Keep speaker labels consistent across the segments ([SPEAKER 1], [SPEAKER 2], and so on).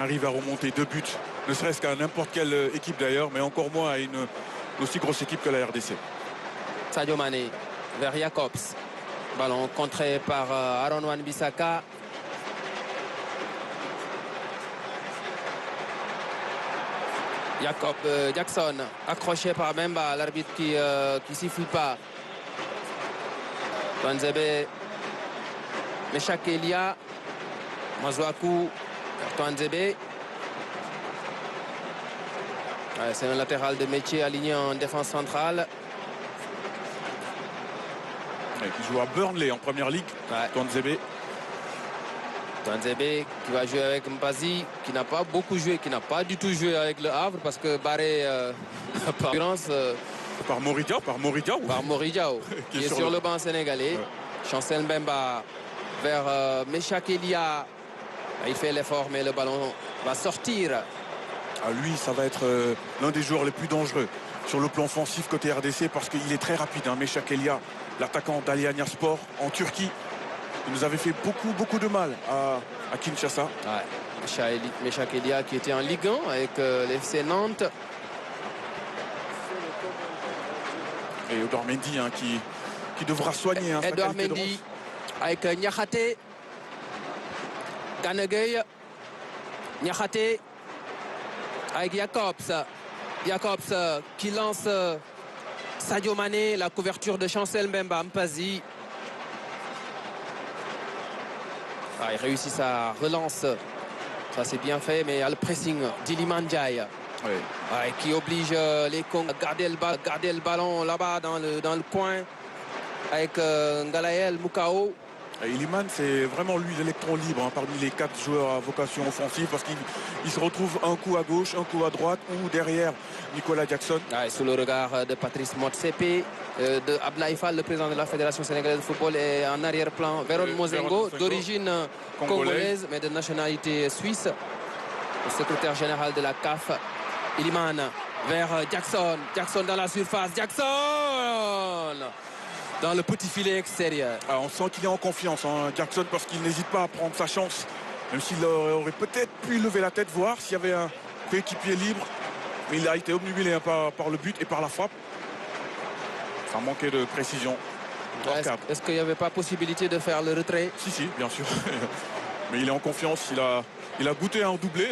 [SPEAKER 1] arrive à remonter 2 buts, ne serait-ce qu'à n'importe quelle équipe d'ailleurs, mais encore moins à une aussi grosse équipe que la RDC.
[SPEAKER 2] Sadio Mané vers Jacobs. Ballon contré par Aaron Wan-Bissaka. Jackson accroché par Memba, l'arbitre qui siffle pas. Twanzebe, Meshak Elia, Mazouakou, Twanzebe. Ouais, c'est un latéral de métier aligné en défense centrale.
[SPEAKER 1] Qui joue à Burnley en première ligue.
[SPEAKER 2] Ouais. Twanzebe qui va jouer avec Mpazi, qui n'a pas beaucoup joué, qui n'a pas du tout joué avec le Havre parce que Barré
[SPEAKER 1] par Moridiao
[SPEAKER 2] qui est sur le banc sénégalais. Ouais. Chancel Mbemba vers Meshak Elia. Il fait l'effort mais le ballon va sortir.
[SPEAKER 1] Lui, ça va être l'un des joueurs les plus dangereux sur le plan offensif côté RDC parce qu'il est très rapide. Meshak Elia, l'attaquant d'Alianyaspor en Turquie. Il nous avait fait beaucoup de mal à Kinshasa.
[SPEAKER 2] Ouais. Meshak Elia qui était en Ligue 1 avec l'FC Nantes.
[SPEAKER 1] Et Edouard Mendy qui devra soigner.
[SPEAKER 2] Edouard Mendy avec Niakhaté. Ganegui. Niakhaté avec Jacobs. Jacobs qui lance Sadio Mané. La couverture de Chancel Mbemba. Mpazi. Il réussit sa relance. Ça c'est bien fait, mais il y a le pressing d'Iliman Ndiaye.
[SPEAKER 1] Oui.
[SPEAKER 2] Qui oblige les Congolais à garder le ballon là-bas dans le coin avec Ngalaël Moukao.
[SPEAKER 1] Iliman, c'est vraiment lui l'électron libre parmi les 4 joueurs à vocation offensive parce qu'il se retrouve un coup à gauche, un coup à droite ou derrière Nicolas Jackson.
[SPEAKER 2] Sous le regard de Patrice Motsepe, de Abdoulaye Fall, le président de la Fédération sénégalaise de football, et en arrière-plan Véron Mozengo, d'origine congolaise mais de nationalité suisse, le secrétaire général de la CAF. Iliman vers Jackson. Jackson dans la surface. Jackson dans le petit filet extérieur.
[SPEAKER 1] On sent qu'il est en confiance, Jackson, parce qu'il n'hésite pas à prendre sa chance. Même s'il aurait peut-être pu lever la tête, voir s'il y avait un coéquipier libre. Mais il a été obnubilé par le but et par la frappe. Ça manquait de précision.
[SPEAKER 2] Est-ce qu'il n'y avait pas possibilité de faire le retrait?
[SPEAKER 1] Si, bien sûr. Mais il est en confiance. Il a goûté un doublé.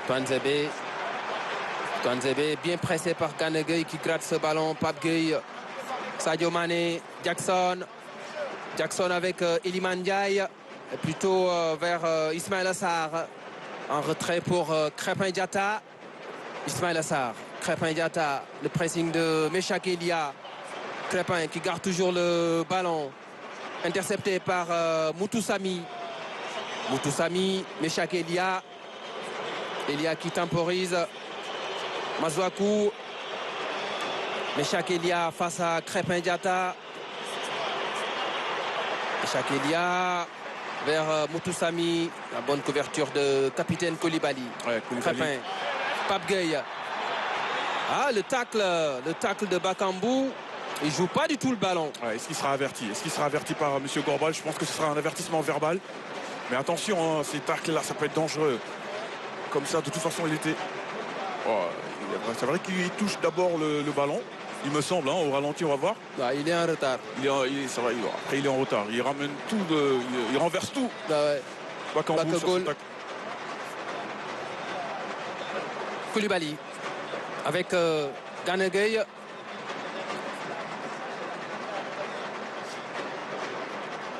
[SPEAKER 2] Twanzebe bien pressé par Ganegui qui gratte ce ballon. Pape Gueye, Sadio Mané, Jackson avec Iliman Ndiaye, et plutôt vers Ismaïla Sarr. En retrait pour Crépin Diatta. Ismaïla Sarr, Crépin Diatta, le pressing de Meshak Elia. Crépin qui garde toujours le ballon. Intercepté par Moutoussamy. Meshak Elia. Elia qui temporise. Mazouakou. Meshak Elia face à Crépin Diatta. Meshak Elia vers Moutoussamy. La bonne couverture de capitaine Koulibaly. Crépin. Pape Gueye. Le tacle de Bakambu. Il ne joue pas du tout le ballon.
[SPEAKER 1] Est-ce qu'il sera averti par M. Gorbal? Je pense que ce sera un avertissement verbal. Mais attention, ces tacles-là, ça peut être dangereux. Comme ça, de toute façon, il était... c'est vrai qu'il touche d'abord le ballon, il me semble, au ralenti, on va voir.
[SPEAKER 2] Il est en retard.
[SPEAKER 1] C'est vrai, après, il est en retard. Il ramène tout, il renverse tout.
[SPEAKER 2] Bakambu sur Koulibaly avec Ganegui.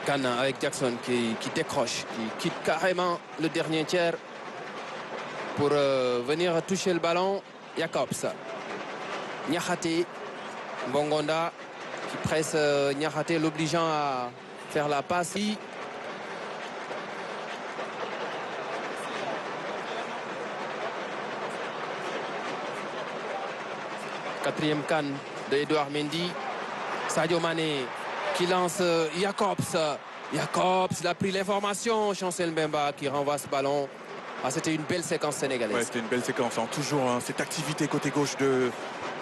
[SPEAKER 2] Ghana avec Jackson qui décroche, qui quitte carrément le dernier tiers pour venir toucher le ballon. Jacobs. Niakhaté. Bongonda qui presse Niakhaté, l'obligeant à faire la passe. Quatrième canne de Edouard Mendy. Sadio Mané qui lance Jacobs. Jacobs, il a pris l'information. Chancel Mbemba qui renvoie ce ballon. C'était une belle séquence sénégalaise.
[SPEAKER 1] C'était une belle séquence. Toujours cette activité côté gauche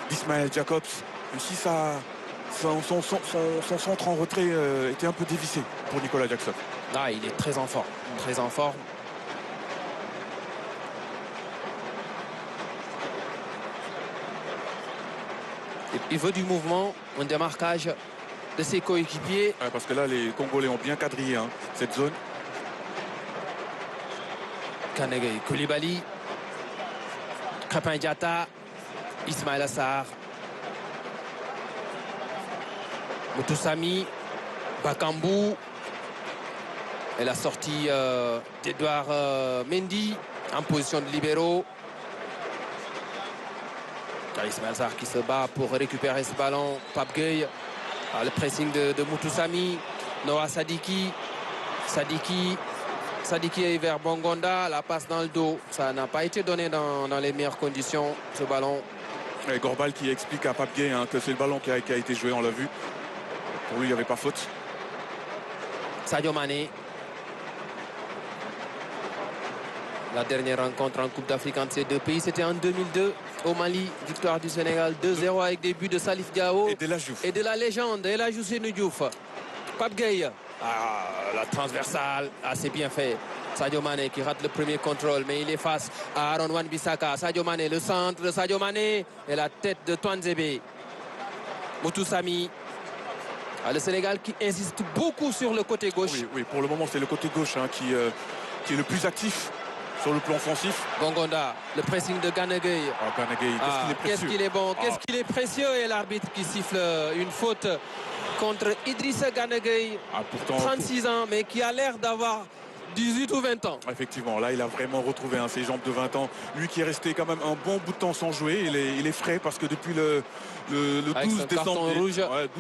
[SPEAKER 1] d'Ismaël Jacobs. Même si son centre en retrait était un peu dévissé pour Nicolas Jackson.
[SPEAKER 2] Ah, il est très en forme. Très en forme. Il veut du mouvement, un démarquage de ses coéquipiers.
[SPEAKER 1] Ouais, parce que là, les Congolais ont bien quadrillé hein, cette zone.
[SPEAKER 2] Kanegei, Koulibaly, Krépin Diatta, Ismaël Assar, Moutoussamy, Bakambu. Et la sortie d'Edouard Mendy en position de libéraux. Ismaël Assar qui se bat pour récupérer ce ballon. Pape Gueye, le pressing de Moutoussamy, Noah Sadiki. Sadiki vers Bongonda, la passe dans le dos. Ça n'a pas été donné dans les meilleures conditions, ce ballon.
[SPEAKER 1] Et Gorbal qui explique à Pape Gueye hein, que c'est le ballon qui a été joué, on l'a vu. Pour lui, il n'y avait pas faute.
[SPEAKER 2] Sadio Mané. La dernière rencontre en Coupe d'Afrique entre ces deux pays, c'était en 2002 au Mali. Victoire du Sénégal 2-0 avec des buts de Salif Diao
[SPEAKER 1] et de la Diouf.
[SPEAKER 2] Et de la légende, El Hadji Ousseynou Diouf. Pape Gueye. Ah, la transversale, c'est bien fait. Sadio Mané qui rate le premier contrôle, mais il est face à Aaron Wan-Bissaka. Sadio Mané, le centre de Sadio Mané et la tête de Touanzebe. Moutoussamy. Le Sénégal qui insiste beaucoup sur le côté gauche.
[SPEAKER 1] Oui, pour le moment, c'est le côté gauche hein, qui est le plus actif sur le plan offensif.
[SPEAKER 2] Bongonda, le pressing de Gana Gueye.
[SPEAKER 1] Gana Gueye,
[SPEAKER 2] qu'est-ce qu'il est bon, qu'est-ce qu'il est précieux. Et l'arbitre qui siffle une faute contre Idrissa Gana Gueye, 36 ans, mais qui a l'air d'avoir 18 ou 20 ans.
[SPEAKER 1] Effectivement, là, il a vraiment retrouvé ses jambes de 20 ans. Lui qui est resté quand même un bon bout de temps sans jouer, il est frais parce que depuis le 12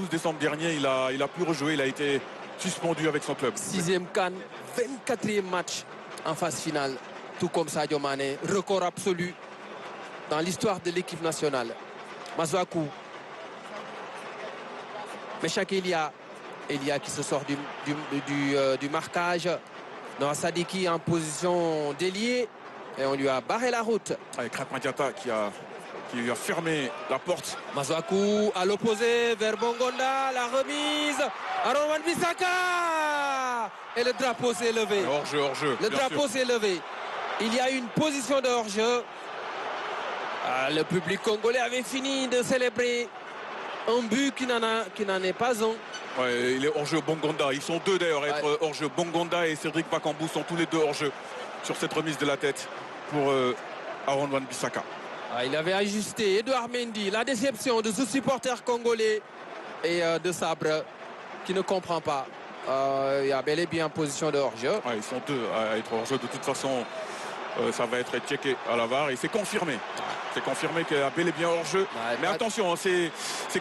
[SPEAKER 1] décembre dernier, il a plus rejoué. Il a été suspendu avec son club.
[SPEAKER 2] 6e CAN, 24e match en phase finale. Tout comme Sadio Mané, record absolu dans l'histoire de l'équipe nationale. Masuaku. Meshak Elia qui se sort du marquage. Noah Sadiki en position d'ailier. Et on lui a barré la route.
[SPEAKER 1] Avec Krépin Diatta qui lui a fermé la porte.
[SPEAKER 2] Masuaku à l'opposé vers Bongonda. La remise. Aaron Wan-Bissaka. Et le drapeau s'est levé.
[SPEAKER 1] Hors-jeu.
[SPEAKER 2] Le drapeau s'est levé. Il y a une position de hors-jeu. Le public congolais avait fini de célébrer un but qui n'en est pas un.
[SPEAKER 1] Ouais, il est hors-jeu Bongonda. Ils sont deux d'ailleurs à être hors-jeu. Bongonda et Cédric Bakambu sont tous les deux hors-jeu sur cette remise de la tête pour Aaron Wan-Bissaka.
[SPEAKER 2] Il avait ajusté Edouard Mendy. La déception de ce supporter congolais et de Sabre qui ne comprend pas. Il y a bel et bien en position de hors-jeu.
[SPEAKER 1] Ils sont deux à être hors-jeu. De toute façon, ça va être checké à la VAR et c'est confirmé. C'est confirmé qu'il y a bel et bien hors-jeu. Mais attention, c'est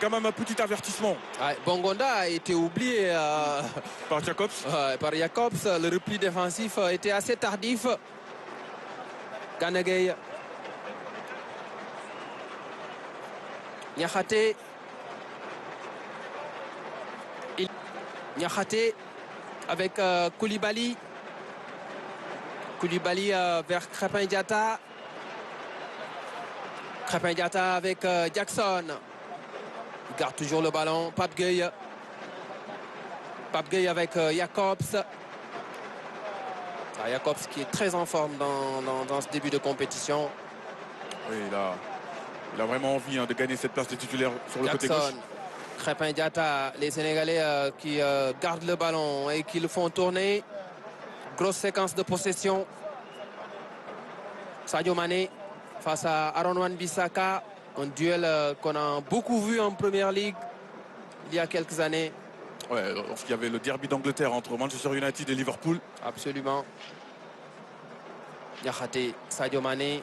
[SPEAKER 1] quand même un petit avertissement.
[SPEAKER 2] Bongonda a été oublié
[SPEAKER 1] par Jacobs.
[SPEAKER 2] Par Jacobs. Le repli défensif était assez tardif. Gana Gueye. Niakhaté. Niakhaté avec Koulibaly. Koulibaly vers Krépin Diatta. Krépin Diatta avec Jackson. Il garde toujours le ballon. Pape Gueye. Pape Gueye avec Jacobs. Jacobs qui est très en forme dans ce début de compétition.
[SPEAKER 1] Oui, il a vraiment envie de gagner cette place de titulaire sur le côté gauche.
[SPEAKER 2] Krépin Diatta, les Sénégalais qui gardent le ballon et qui le font tourner. Grosse séquence de possession. Sadio Mané face à Aaron Wan-Bissaka. Un duel qu'on a beaucoup vu en Première Ligue il y a quelques années.
[SPEAKER 1] Ouais, lorsqu'il y avait le derby d'Angleterre entre Manchester United et Liverpool.
[SPEAKER 2] Absolument. Niakhaté, Sadio Mané.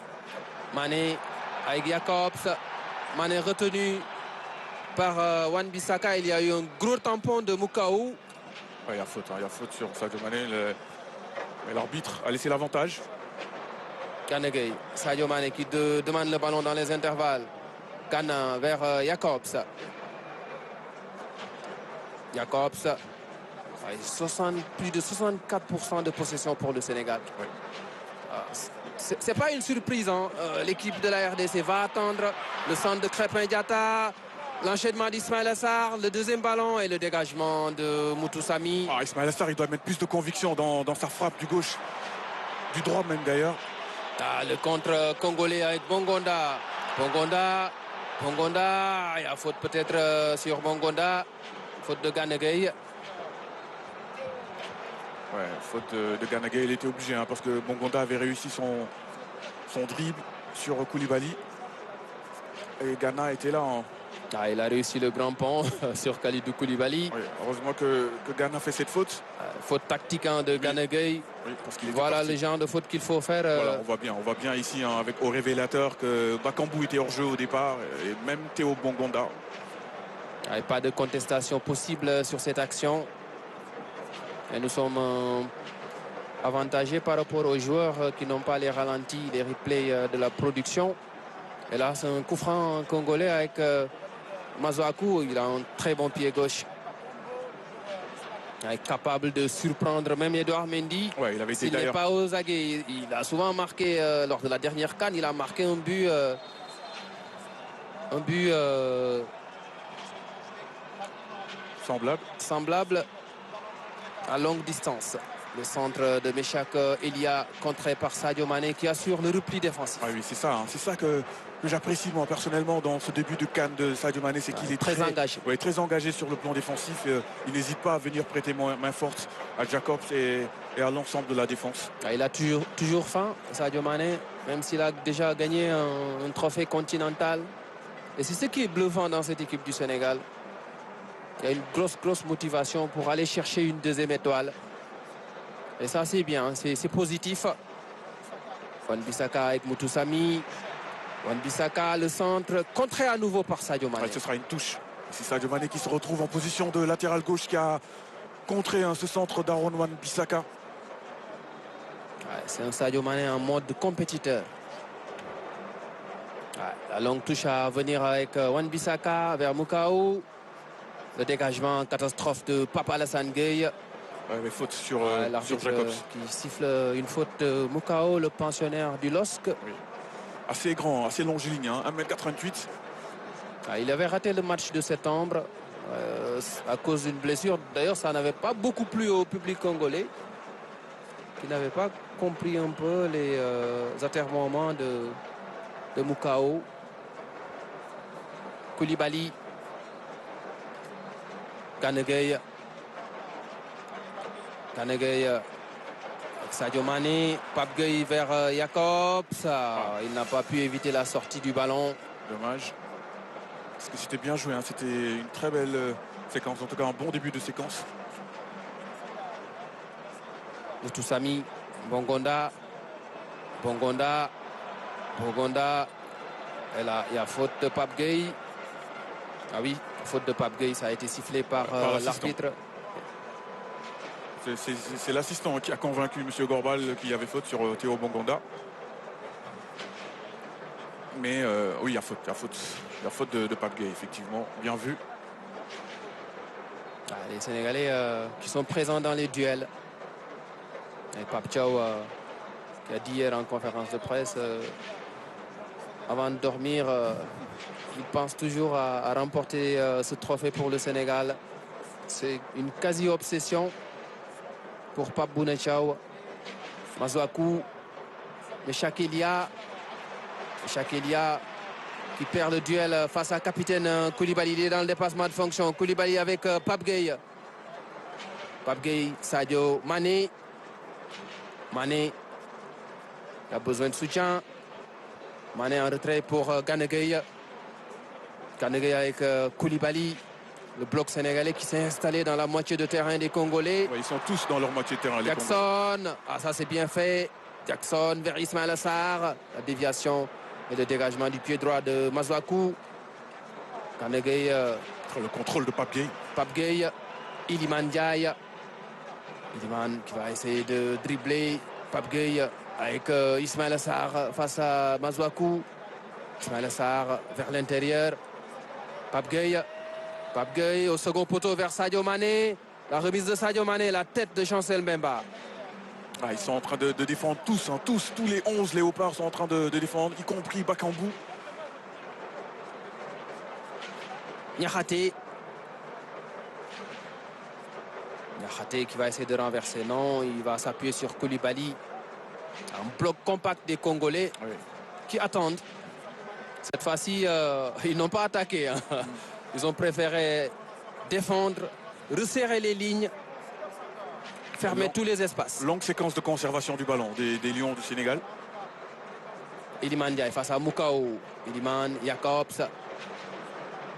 [SPEAKER 2] Mané avec Jacobs. Mané retenu par Wan-Bissaka. Il y a eu un gros tampon de Moukao.
[SPEAKER 1] Il y a faute sur Sadio Mané. Mais l'arbitre a laissé l'avantage.
[SPEAKER 2] Gana Gueye, Sadio Mané qui demande le ballon dans les intervalles. Gana vers Jacobs. Jacobs. Plus de 64% de possession pour le Sénégal.
[SPEAKER 1] Oui.
[SPEAKER 2] C'est pas une surprise. L'équipe de la RDC va attendre le centre de Krépin Diatta. L'enchaînement d'Ismaël Assar, le deuxième ballon et le dégagement de Moutou Samy.
[SPEAKER 1] Ah, Ismaël Assar, il doit mettre plus de conviction dans sa frappe du gauche, du droit même d'ailleurs.
[SPEAKER 2] Ah, le contre congolais avec Bongonda. Bongonda. Il y a faute peut-être sur Bongonda. Faute de Gana Gueye.
[SPEAKER 1] Ouais, faute de Gana Gueye, il était obligé hein, parce que Bongonda avait réussi son dribble sur Koulibaly. Et Gana était là.
[SPEAKER 2] Ah, il a réussi le grand pont sur Kalidou Koulibaly.
[SPEAKER 1] Oui, heureusement que Gana fait cette faute.
[SPEAKER 2] Faute tactique hein, de Gana Gueye.
[SPEAKER 1] Oui, parce qu'il était
[SPEAKER 2] voilà
[SPEAKER 1] parti.
[SPEAKER 2] le genre de faute qu'il faut faire.
[SPEAKER 1] Voilà, on voit bien ici hein, avec au révélateur que Bakambu était hors jeu au départ et même Théo Bongonda.
[SPEAKER 2] Et pas de contestation possible sur cette action. Et nous sommes avantagés par rapport aux joueurs qui n'ont pas les ralentis, les replays de la production. Et là, c'est un coup franc congolais avec Masuaku. Il a un très bon pied gauche. Il est capable de surprendre même Edouard Mendy.
[SPEAKER 1] Ouais, il avait été
[SPEAKER 2] S'il n'est
[SPEAKER 1] d'ailleurs
[SPEAKER 2] pas aux aguets. Il a souvent marqué, lors de la dernière CAN, il a marqué un but... semblable à longue distance. Le centre de Meshak Elia contré par Sadio Mané qui assure le repli défensif.
[SPEAKER 1] Ah oui, c'est ça. Hein. C'est ça que j'apprécie moi personnellement dans ce début de CAN de Sadio Mané, c'est qu'il est
[SPEAKER 2] très engagé.
[SPEAKER 1] Ouais, très engagé sur le plan défensif. Il n'hésite pas à venir prêter main forte à Jacobs et à l'ensemble de la défense.
[SPEAKER 2] Ah, il a toujours faim, Sadio Mané, même s'il a déjà gagné un trophée continental. Et c'est ce qui est bluffant dans cette équipe du Sénégal. Il y a une grosse motivation pour aller chercher une deuxième étoile. Et ça, c'est bien, c'est positif. Wan-Bissaka avec Moutou Samy. Wan-Bissaka, le centre, contré à nouveau par Sadio Mané.
[SPEAKER 1] Ouais, ce sera une touche. C'est Sadio Mané qui se retrouve en position de latéral gauche qui a contré ce centre d'Aaron Wan-Bissaka.
[SPEAKER 2] Ouais, c'est un Sadio Mané en mode compétiteur. Ouais, la longue touche à venir avec Wan-Bissaka vers Moukao. Le dégagement catastrophe de Papa Alassane Gueye.
[SPEAKER 1] Ouais, mais faute sur
[SPEAKER 2] Jacobs. Qui siffle une faute de Moukao, le pensionnaire du LOSC.
[SPEAKER 1] Oui. Assez grand, assez longiligne, hein, 1m88.
[SPEAKER 2] Ah, il avait raté le match de septembre à cause d'une blessure. D'ailleurs, ça n'avait pas beaucoup plu au public congolais, qui n'avait pas compris un peu les atermoiements de Moukao. Koulibaly. Gana Gueye. Sadio Mané, Pape Gueye vers Jacobs. Il n'a pas pu éviter la sortie du ballon.
[SPEAKER 1] Dommage. Parce que c'était bien joué, hein. C'était une très belle séquence, en tout cas un bon début de séquence.
[SPEAKER 2] Moutou Samy, Bongonda. Et là, il y a faute de Pape Gueye. Ah oui, faute de Pape Gueye, ça a été sifflé par l'arbitre.
[SPEAKER 1] C'est l'assistant qui a convaincu M. Gorbal qu'il y avait faute sur Théo Bongonda. Mais oui, il y a faute. Il y a faute de Pape Gueye, effectivement. Bien vu.
[SPEAKER 2] Ah, les Sénégalais qui sont présents dans les duels. Et Pape Thiaw qui a dit hier en conférence de presse, avant de dormir, il pense toujours à remporter ce trophée pour le Sénégal. C'est une quasi-obsession pour Pape Bouna Thiaw. Masuaku, Meshak Elia qui perd le duel face à capitaine Koulibaly. Il est dans le dépassement de fonction. Koulibaly avec Pape Gueye. Pape Gueye, Sadio Mané. Mané il a besoin de soutien. Mané en retrait pour Gana Gueye. Gana Gueye avec Koulibaly. Le bloc sénégalais qui s'est installé dans la moitié de terrain des Congolais.
[SPEAKER 1] Ouais, ils sont tous dans leur moitié de terrain.
[SPEAKER 2] Jackson, ça c'est bien fait. Jackson vers Ismaël Assar. La déviation et le dégagement du pied droit de Masuaku. Gana Gueye.
[SPEAKER 1] Le contrôle de Pape Gueye.
[SPEAKER 2] Pape Gueye. Iliman Ndiaye. Iliman qui va essayer de dribbler. Pape Gueye avec Ismaël Assar face à Masuaku. Ismaël Assar vers l'intérieur. Pape Gueye au second poteau vers Sadio Mané. La remise de Sadio Mané, la tête de Chancel Mbemba.
[SPEAKER 1] Ah, ils sont en train de défendre tous, hein, tous les 11 léopards sont en train de défendre, y compris Bakambu.
[SPEAKER 2] Niakhaté. Niakhaté qui va essayer de renverser. Non, il va s'appuyer sur Koulibaly. Un bloc compact des Congolais qui attendent. Cette fois-ci, ils n'ont pas attaqué. Hein. Ils ont préféré défendre, resserrer les lignes, fermer tous les espaces.
[SPEAKER 1] Longue séquence de conservation du ballon des Lions du Sénégal.
[SPEAKER 2] Iliman Ndiaye face à Moukao. Iliman, Jacobs.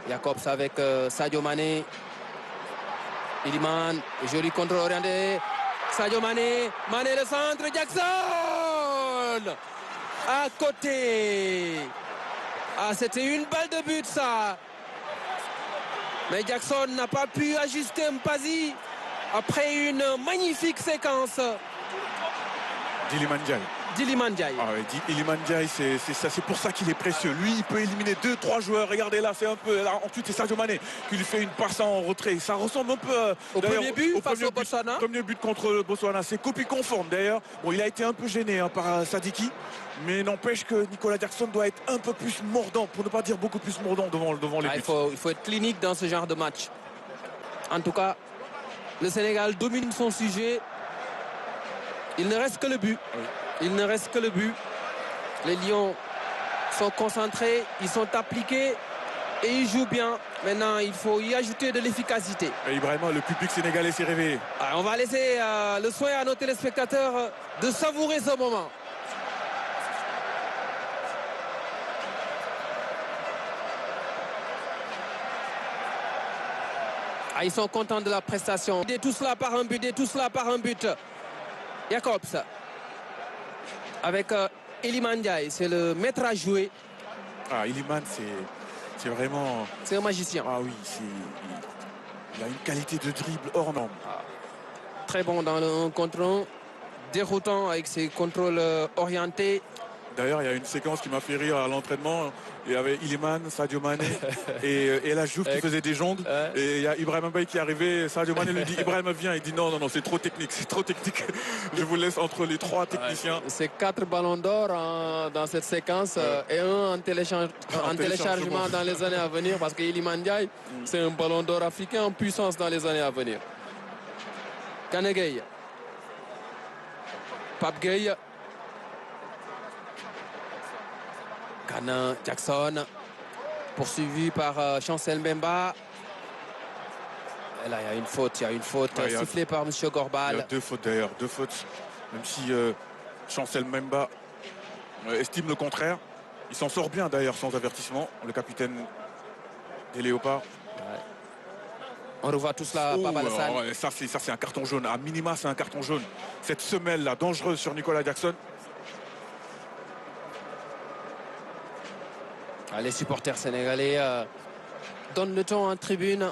[SPEAKER 2] Jacobs avec Sadio Mané. Iliman, joli contrôle orienté. Sadio Mané. Mané le centre. Jackson à côté. Ah, c'était une balle de but ça. Mais Jackson n'a pas pu ajuster Mpazi après une magnifique séquence
[SPEAKER 1] d'Iliman Ndiaye.
[SPEAKER 2] d'Iliman Ndiaye.
[SPEAKER 1] Ah ouais, Iliman Ndiaye, c'est pour ça qu'il est précieux. Lui, il peut éliminer 2-3 joueurs. Regardez là, c'est un peu. Là, ensuite, c'est Sadio Mané qui lui fait une passe en retrait. Ça ressemble un peu
[SPEAKER 2] au premier but face au Botswana.
[SPEAKER 1] Premier but contre le Botswana. C'est copie conforme d'ailleurs. Bon, il a été un peu gêné hein, par Sadiki. Mais n'empêche que Nicolas Jackson doit être un peu plus mordant, pour ne pas dire beaucoup plus mordant devant les buts.
[SPEAKER 2] Il faut être clinique dans ce genre de match. En tout cas, le Sénégal domine son sujet. Il ne reste que le but.
[SPEAKER 1] Oui.
[SPEAKER 2] Il ne reste que le but. Les Lions sont concentrés, ils sont appliqués et ils jouent bien. Maintenant, il faut y ajouter de l'efficacité.
[SPEAKER 1] Et Ibrahima, le public sénégalais s'est réveillé.
[SPEAKER 2] Alors, on va laisser le soin à nos téléspectateurs de savourer ce moment. Ah, ils sont contents de la prestation. Et tout cela par un but, et tout cela par un but. Jacobs avec Iliman Ndiaye, c'est le maître à jouer.
[SPEAKER 1] Ah, Iliman, c'est vraiment...
[SPEAKER 2] C'est un magicien.
[SPEAKER 1] Ah oui, il a une qualité de dribble hors norme.
[SPEAKER 2] Ah, très bon dans le 1 contre 1, déroutant avec ses contrôles orientés.
[SPEAKER 1] D'ailleurs, il y a une séquence qui m'a fait rire à l'entraînement. Il y avait Iliman, Sadio Mané et la Juve qui faisait des jongles. Et il y a Ibrahima Mbaye qui est arrivé. Sadio Mané lui dit Ibrahima viens. Il dit non, c'est trop technique, c'est trop technique. Je vous laisse entre les 3 techniciens.
[SPEAKER 2] C'est 4 ballons d'or dans cette séquence et un en téléchargement dans les années à venir parce que Iliman Ndiaye, c'est un ballon d'or africain en puissance dans les années à venir. Gana Gueye. Pape Gueye. Gana Jackson, poursuivi par Chancel Mbemba. Et là, il y a une faute, sifflée par M. Gorbal.
[SPEAKER 1] Il y a 2 fautes d'ailleurs, 2 fautes. Même si Chancel Mbemba estime le contraire. Il s'en sort bien d'ailleurs sans avertissement, le capitaine des Léopards.
[SPEAKER 2] Ouais. On revoit tout cela, Papa Alassane.
[SPEAKER 1] Ça, c'est un carton jaune. À minima, c'est un carton jaune. Cette semelle-là, dangereuse sur Nicolas Jackson.
[SPEAKER 2] Les supporters sénégalais donnent le ton en tribune.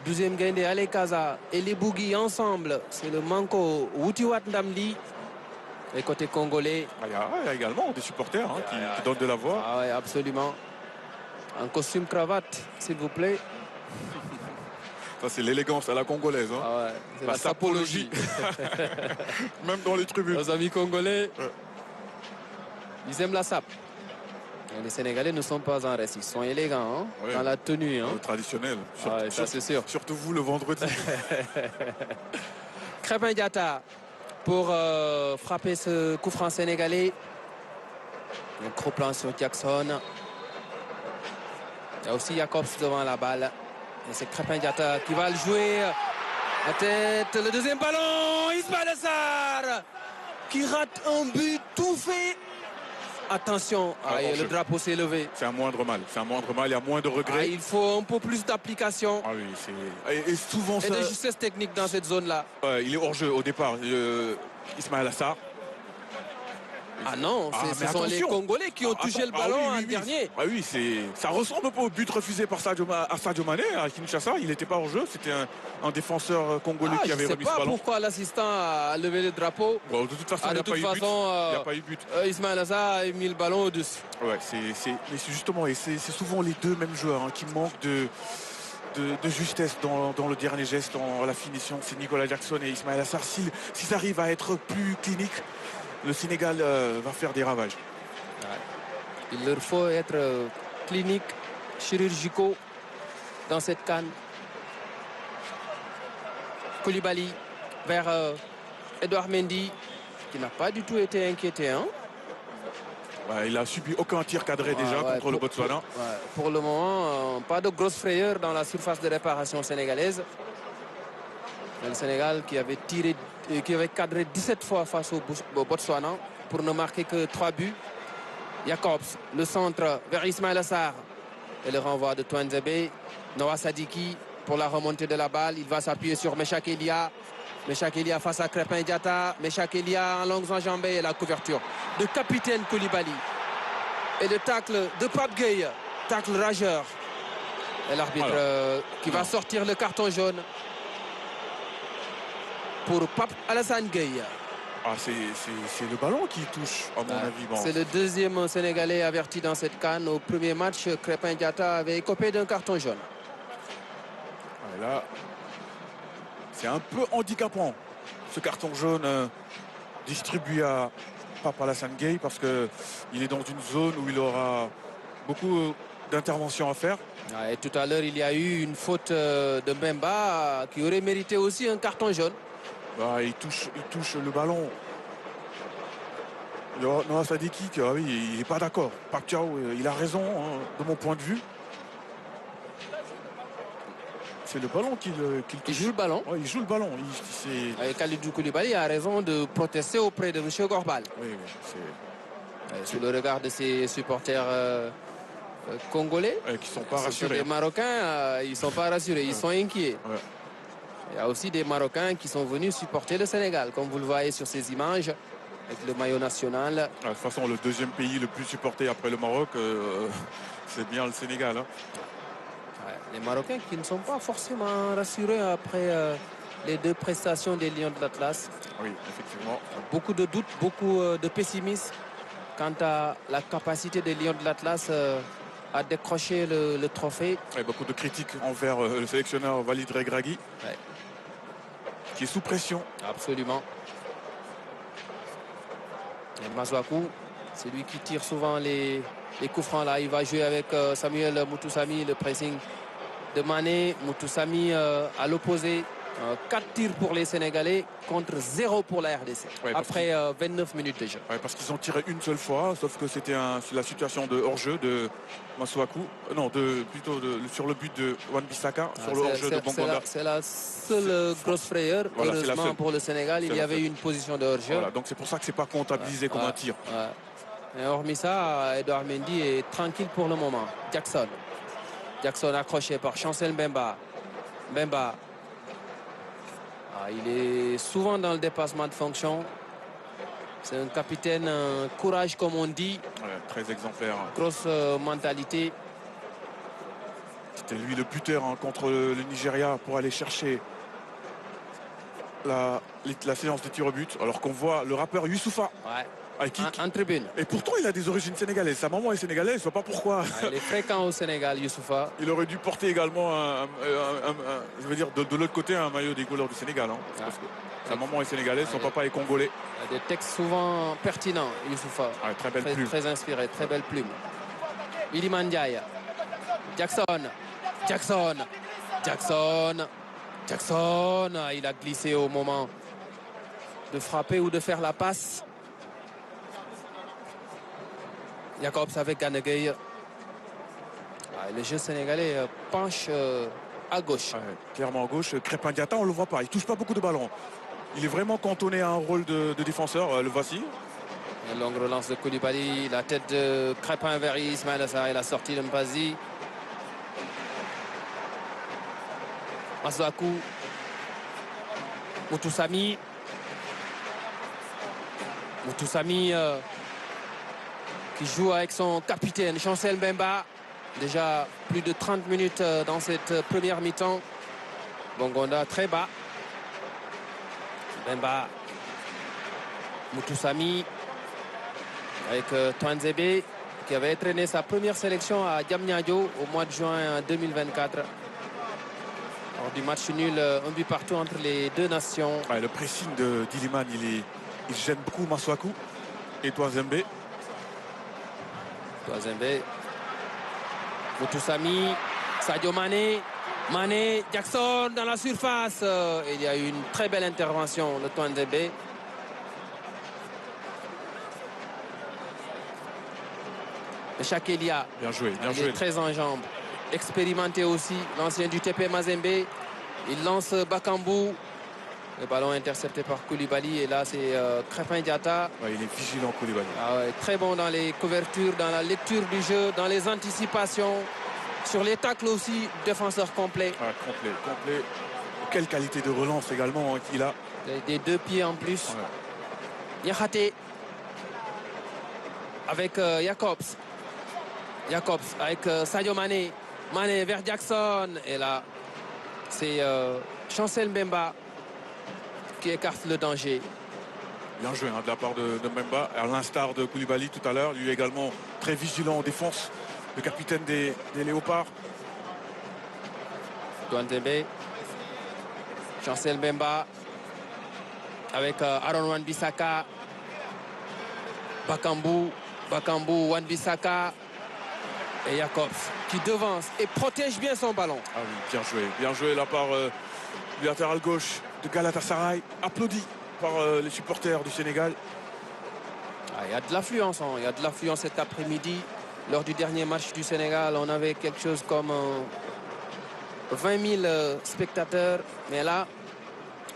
[SPEAKER 2] 12e Gaïndé, Ale Kaza et les Bougui ensemble. C'est le Manko Woutiwat Ndamli. Et côté congolais.
[SPEAKER 1] Il y a également des supporters qui donnent de la voix.
[SPEAKER 2] Ah oui, absolument. En costume cravate, s'il vous plaît.
[SPEAKER 1] Ça, c'est l'élégance à la congolaise. Hein.
[SPEAKER 2] Ah ouais, c'est la sapologie.
[SPEAKER 1] Même dans les tribunes.
[SPEAKER 2] Nos amis congolais, ils aiment la sape. Et les Sénégalais ne sont pas en reste, ils sont élégants dans la tenue.
[SPEAKER 1] Traditionnelle.
[SPEAKER 2] Ça, c'est sûr.
[SPEAKER 1] Surtout vous le vendredi.
[SPEAKER 2] Krépin Diatta pour frapper ce coup franc sénégalais. Un gros plan sur Jackson. Il y a aussi Jacobs devant la balle. Et c'est Krépin Diatta qui va le jouer. La tête, le deuxième ballon. Ismaël Sarr qui rate un but tout fait. Attention, le drapeau s'est levé.
[SPEAKER 1] C'est un moindre mal. Il y a moins de regrets.
[SPEAKER 2] Il faut un peu plus d'application.
[SPEAKER 1] Ah oui, et souvent
[SPEAKER 2] et de justesse technique dans cette zone-là.
[SPEAKER 1] Il est hors jeu au départ. Ismaël Sarr.
[SPEAKER 2] Ah non, ce sont les Congolais qui ont touché le ballon en dernier.
[SPEAKER 1] Ah oui, ça ressemble un peu au but refusé par Sadio Mané à Kinshasa. Il n'était pas hors jeu. C'était un défenseur congolais qui avait remis ce ballon.
[SPEAKER 2] Je ne sais pas pourquoi l'assistant a levé le drapeau.
[SPEAKER 1] Bon, de toute façon, il n'y a pas eu but.
[SPEAKER 2] Ismaël Sarr a mis le ballon au-dessus.
[SPEAKER 1] Ouais, mais c'est justement, et c'est souvent les deux mêmes joueurs qui manquent de justesse dans le dernier geste, dans la finition. C'est Nicolas Jackson et Ismaël Sarr. S'ils arrivent à être plus cliniques, le Sénégal va faire des ravages.
[SPEAKER 2] Il leur faut être cliniques, chirurgicaux dans cette CAN. Koulibaly vers Edouard Mendy, qui n'a pas du tout été inquiété. Hein.
[SPEAKER 1] Ouais, il n'a subi aucun tir cadré déjà contre le Botswana.
[SPEAKER 2] Pour le moment, pas de grosse frayeur dans la surface de réparation sénégalaise. Le Sénégal qui avait cadré 17 fois face au Botswana pour ne marquer que 3 buts. Jacobs, le centre vers Ismaïla Sarr. Et le renvoi de Touanzebe. Noah Sadiki pour la remontée de la balle. Il va s'appuyer sur Meshak Elia. Meshak Elia face à Crépin Diatta. Meshak Elia en longues enjambées et la couverture de capitaine Koulibaly. Et le tacle de Pape Gueye. Tacle rageur. Et l'arbitre qui va sortir le carton jaune pour Pape Alassane Gueye.
[SPEAKER 1] Ah, c'est le ballon qui touche, à mon avis. Bon.
[SPEAKER 2] C'est le deuxième Sénégalais averti dans cette CAN. Au premier match, Crépin Diatta avait écopé d'un carton jaune.
[SPEAKER 1] Et là, c'est un peu handicapant, ce carton jaune distribué à Pape Alassane Gueye, parce qu'il est dans une zone où il aura beaucoup d'interventions à faire.
[SPEAKER 2] Et tout à l'heure, il y a eu une faute de Mbemba qui aurait mérité aussi un carton jaune.
[SPEAKER 1] Il touche le ballon. Noah Sadiki, oui, il n'est pas d'accord. Pape Thiaw, il a raison, hein, de mon point de vue. C'est le ballon qu'il touche.
[SPEAKER 2] Il joue le ballon.
[SPEAKER 1] Ouais, il joue le ballon.
[SPEAKER 2] Et Kalidou Koulibaly a raison de protester auprès de M. Gorbal.
[SPEAKER 1] Oui,
[SPEAKER 2] sous le regard de ses supporters congolais.
[SPEAKER 1] Qui ne sont pas rassurés.
[SPEAKER 2] Les Marocains, ils ne sont pas rassurés, ils sont inquiets.
[SPEAKER 1] Ouais.
[SPEAKER 2] Il y a aussi des Marocains qui sont venus supporter le Sénégal, comme vous le voyez sur ces images, avec le maillot national.
[SPEAKER 1] De toute façon, le deuxième pays le plus supporté après le Maroc, c'est bien le Sénégal. Hein.
[SPEAKER 2] Les Marocains qui ne sont pas forcément rassurés après les deux prestations des Lions de l'Atlas.
[SPEAKER 1] Oui, effectivement.
[SPEAKER 2] Beaucoup de doutes, beaucoup de pessimisme quant à la capacité des Lions de l'Atlas à décrocher le trophée.
[SPEAKER 1] Et beaucoup de critiques envers le sélectionneur Walid Regragui.
[SPEAKER 2] Ouais.
[SPEAKER 1] Qui est sous pression.
[SPEAKER 2] Absolument. Et Masuaku, c'est lui qui tire souvent les coups francs là. Il va jouer avec Samuel Moutoussamy, le pressing de Mané. Moutoussamy à l'opposé. 4 tirs pour les Sénégalais contre 0 pour la RDC. Ouais, après 29 minutes de jeu.
[SPEAKER 1] Ouais, parce qu'ils ont tiré une seule fois, sauf que c'était la situation de hors-jeu de Masuaku. Non, plutôt sur le but de Wan-Bissaka, sur le hors-jeu de Bongonda.
[SPEAKER 2] C'est la seule grosse frayeur. Voilà, heureusement pour le Sénégal, il y avait eu une position de hors-jeu.
[SPEAKER 1] Voilà, donc c'est pour ça que c'est pas comptabilisé comme un tir.
[SPEAKER 2] Et hormis ça, Edouard Mendy est tranquille pour le moment. Jackson accroché par Chancel Mbemba. Il est souvent dans le dépassement de fonction. C'est un capitaine, un courage comme on dit.
[SPEAKER 1] Ouais, très exemplaire.
[SPEAKER 2] Grosse mentalité.
[SPEAKER 1] C'était lui le buteur contre le Nigeria pour aller chercher la séance de tir au but. Alors qu'on voit le rappeur Youssoupha.
[SPEAKER 2] Ouais. En tribune.
[SPEAKER 1] Et pourtant, il a des origines sénégalaises. Sa maman est sénégalaise, je ne sais pas pourquoi.
[SPEAKER 2] Il est fréquent au Sénégal, Youssoupha.
[SPEAKER 1] Il aurait dû porter également, je veux dire, de l'autre côté, un maillot des couleurs du Sénégal. Parce que sa maman est sénégalaise, son papa est congolais.
[SPEAKER 2] Il a des textes souvent pertinents, Youssoupha.
[SPEAKER 1] Très belle plume.
[SPEAKER 2] Très inspiré, très belle plume. Iliman Ndiaye. Jackson. Il a glissé au moment de frapper ou de faire la passe. Jacobs avec Gana Gueye. Le jeu sénégalais penche à gauche.
[SPEAKER 1] Clairement à gauche. Crépin Diatta, on ne le voit pas. Il ne touche pas beaucoup de ballons. Il est vraiment cantonné à un rôle de défenseur. Le voici.
[SPEAKER 2] Une longue relance de Koulibaly. La tête de Crépin vers Ismaïla Sarr et la sortie de Mpazi. Masuaku. Moutoussamy. Qui joue avec son capitaine Chancel Mbemba. Déjà plus de 30 minutes dans cette première mi-temps. Bongonda très bas. Mbemba. Moutoussamy avec Touanzebe qui avait entraîné sa première sélection à Diamniadio au mois de juin 2024. Lors du match nul, un but partout entre les deux nations.
[SPEAKER 1] Le pressing d'Iliman, il gêne beaucoup Masuaku et Touanzebe.
[SPEAKER 2] Moutoussamy, Sadio Mané, Mané, Jackson dans la surface. Il y a eu une très belle intervention de Twanzebe. Chakelia.
[SPEAKER 1] Bien joué, bien
[SPEAKER 2] Il
[SPEAKER 1] joué.
[SPEAKER 2] est très en jambes. Expérimenté aussi, l'ancien du TP Mazembe. Il lance Bakambu. Le ballon intercepté par Koulibaly. Et là, c'est Crépin Diatta.
[SPEAKER 1] Ouais, il est vigilant, Koulibaly.
[SPEAKER 2] Ah ouais, très bon dans les couvertures, dans la lecture du jeu, dans les anticipations. Sur les tacles aussi, défenseur complet.
[SPEAKER 1] Ah, complet, complet. Quelle qualité de relance également hein, qu'il a.
[SPEAKER 2] Des 2 pieds en plus.
[SPEAKER 1] Ouais.
[SPEAKER 2] Niakhaté avec Jacobs. Jacobs avec Sadio Mané. Mané vers Jackson. Et là, c'est Chancel Mbemba qui écarte le danger.
[SPEAKER 1] Bien joué hein, de la part de Mbemba. À l'instar de Koulibaly tout à l'heure. Lui également très vigilant en défense. Le capitaine des Léopards.
[SPEAKER 2] Douane Chancel Mbemba avec Aaron Wan-Bissaka. Bakambu, Wan-Bissaka et Jacobs qui devance et protège bien son ballon.
[SPEAKER 1] Ah oui, bien joué de la part du latéral gauche de Galatasaray, applaudi par les supporters du Sénégal.
[SPEAKER 2] Ah, il y a de l'affluence, il y a de l'affluence cet après-midi. Lors du dernier match du Sénégal, on avait quelque chose comme 20 000 spectateurs, mais là,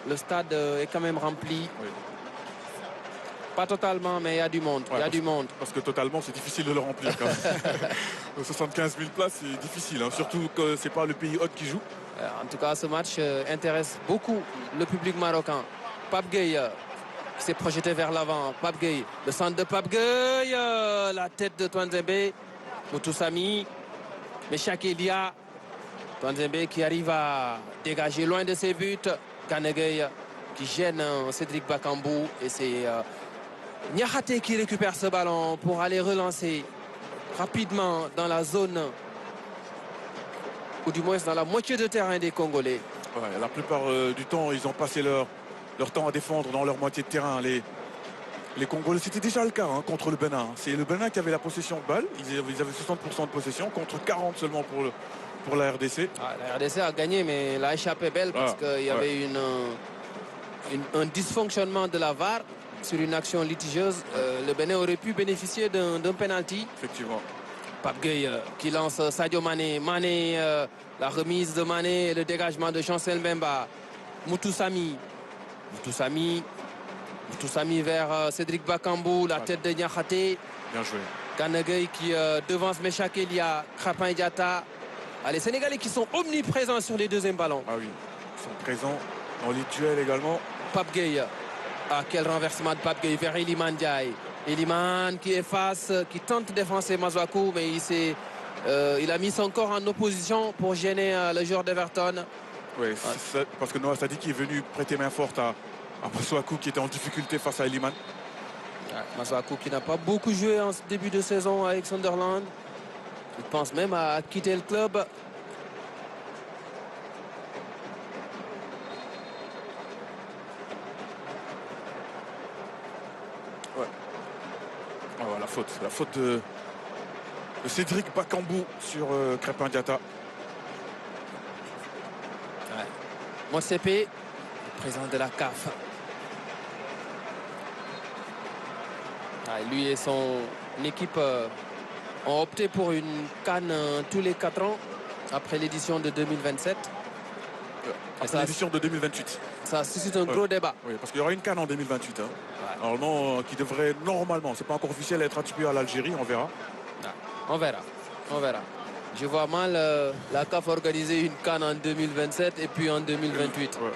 [SPEAKER 2] le stade est quand même rempli.
[SPEAKER 1] Oui.
[SPEAKER 2] Pas totalement, mais il y a du monde.
[SPEAKER 1] Ouais,
[SPEAKER 2] il y a du monde.
[SPEAKER 1] Parce que totalement, c'est difficile de le remplir quand même. 75 000 places, c'est difficile. Hein, surtout que ce n'est pas le pays hôte qui joue.
[SPEAKER 2] En tout cas, ce match intéresse beaucoup le public marocain. Pape Gueye qui s'est projeté vers l'avant. Pape Gueye, le centre de Pape Gueye. La tête de Twanzebe. Moutoussamy. Meshak Elia. Twanzebe qui arrive à dégager loin de ses buts. Kanegei qui gêne Cédric Bakambu. Et c'est Niakhaté qui récupère ce ballon pour aller relancer rapidement dans la zone, ou du moins dans la moitié de terrain des Congolais.
[SPEAKER 1] Ouais, la plupart du temps, ils ont passé leur temps à défendre dans leur moitié de terrain. Les Congolais, c'était déjà le cas hein, contre le Bénin. C'est le Bénin qui avait la possession de balle. Ils avaient 60% de possession contre 40 seulement pour la RDC.
[SPEAKER 2] Ah, la RDC a gagné, mais l'a échappé belle parce qu'il y avait un dysfonctionnement de la VAR sur une action litigieuse. Le Bénin aurait pu bénéficier d'un penalty.
[SPEAKER 1] Effectivement.
[SPEAKER 2] Pape Gueye qui lance Sadio Mané. Mané, la remise de Mané et le dégagement de Chancel Mbemba. Moutoussamy vers Cédric Bakambu, la tête de Niakhaté.
[SPEAKER 1] Bien joué.
[SPEAKER 2] Kanegei qui devance Meshak Elia, Crépin Diatta. Les Sénégalais qui sont omniprésents sur les deuxièmes ballons.
[SPEAKER 1] Ah oui, ils sont présents dans les duels également.
[SPEAKER 2] Pape Gueye. Ah, quel renversement de Pape Gueye vers Iliman Ndiaye. Iliman qui efface, qui tente de défoncer Masuaku, mais il a mis son corps en opposition pour gêner le joueur d'Everton.
[SPEAKER 1] Oui, parce que Noah Sadi qui est venu prêter main forte à Masuaku qui était en difficulté face à Iliman.
[SPEAKER 2] Masuaku qui n'a pas beaucoup joué en début de saison avec Sunderland. Il pense même à quitter le club.
[SPEAKER 1] Ouais. Oh, la faute de Cédric Bakambu sur Crépin Diatta.
[SPEAKER 2] Ouais. Motsepe, président de la CAF. Lui et son équipe ont opté pour une CAN tous les 4 ans après l'édition de 2027.
[SPEAKER 1] Après l'édition de 2028.
[SPEAKER 2] Ça suscite un gros débat.
[SPEAKER 1] Oui, parce qu'il y aura une CAN en 2028. Hein.
[SPEAKER 2] Ouais.
[SPEAKER 1] Normalement, qui devrait normalement, c'est pas encore officiel, être attribué à l'Algérie, on verra.
[SPEAKER 2] On verra. Je vois mal la CAF organiser une CAN en 2027 et puis en 2028.
[SPEAKER 1] Ouais.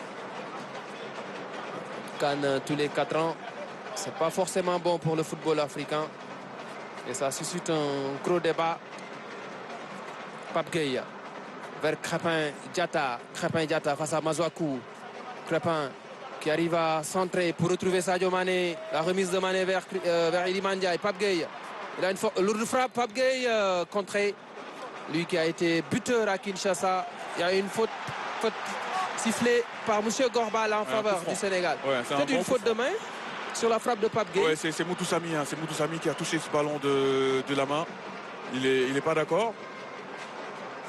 [SPEAKER 2] CAN tous les 4 ans, c'est pas forcément bon pour le football africain. Et ça suscite un gros débat. Pape Gueye vers Crépin Diatta face à Masuaku. Crépin qui arrive à centrer pour retrouver Sadio Mané. La remise de Mané vers Iliman Ndiaye. Pape Gueye. Il a une lourde frappe. Pape Gueye contré. Lui qui a été buteur à Kinshasa. Il y a une faute sifflée par M. Gorbal en faveur du Sénégal.
[SPEAKER 1] Ouais,
[SPEAKER 2] c'est une faute de main sur la frappe de Pape Gueye.
[SPEAKER 1] Ouais, c'est Moutoussamy. Hein. C'est Moutoussamy qui a touché ce ballon de la main. Il est pas d'accord.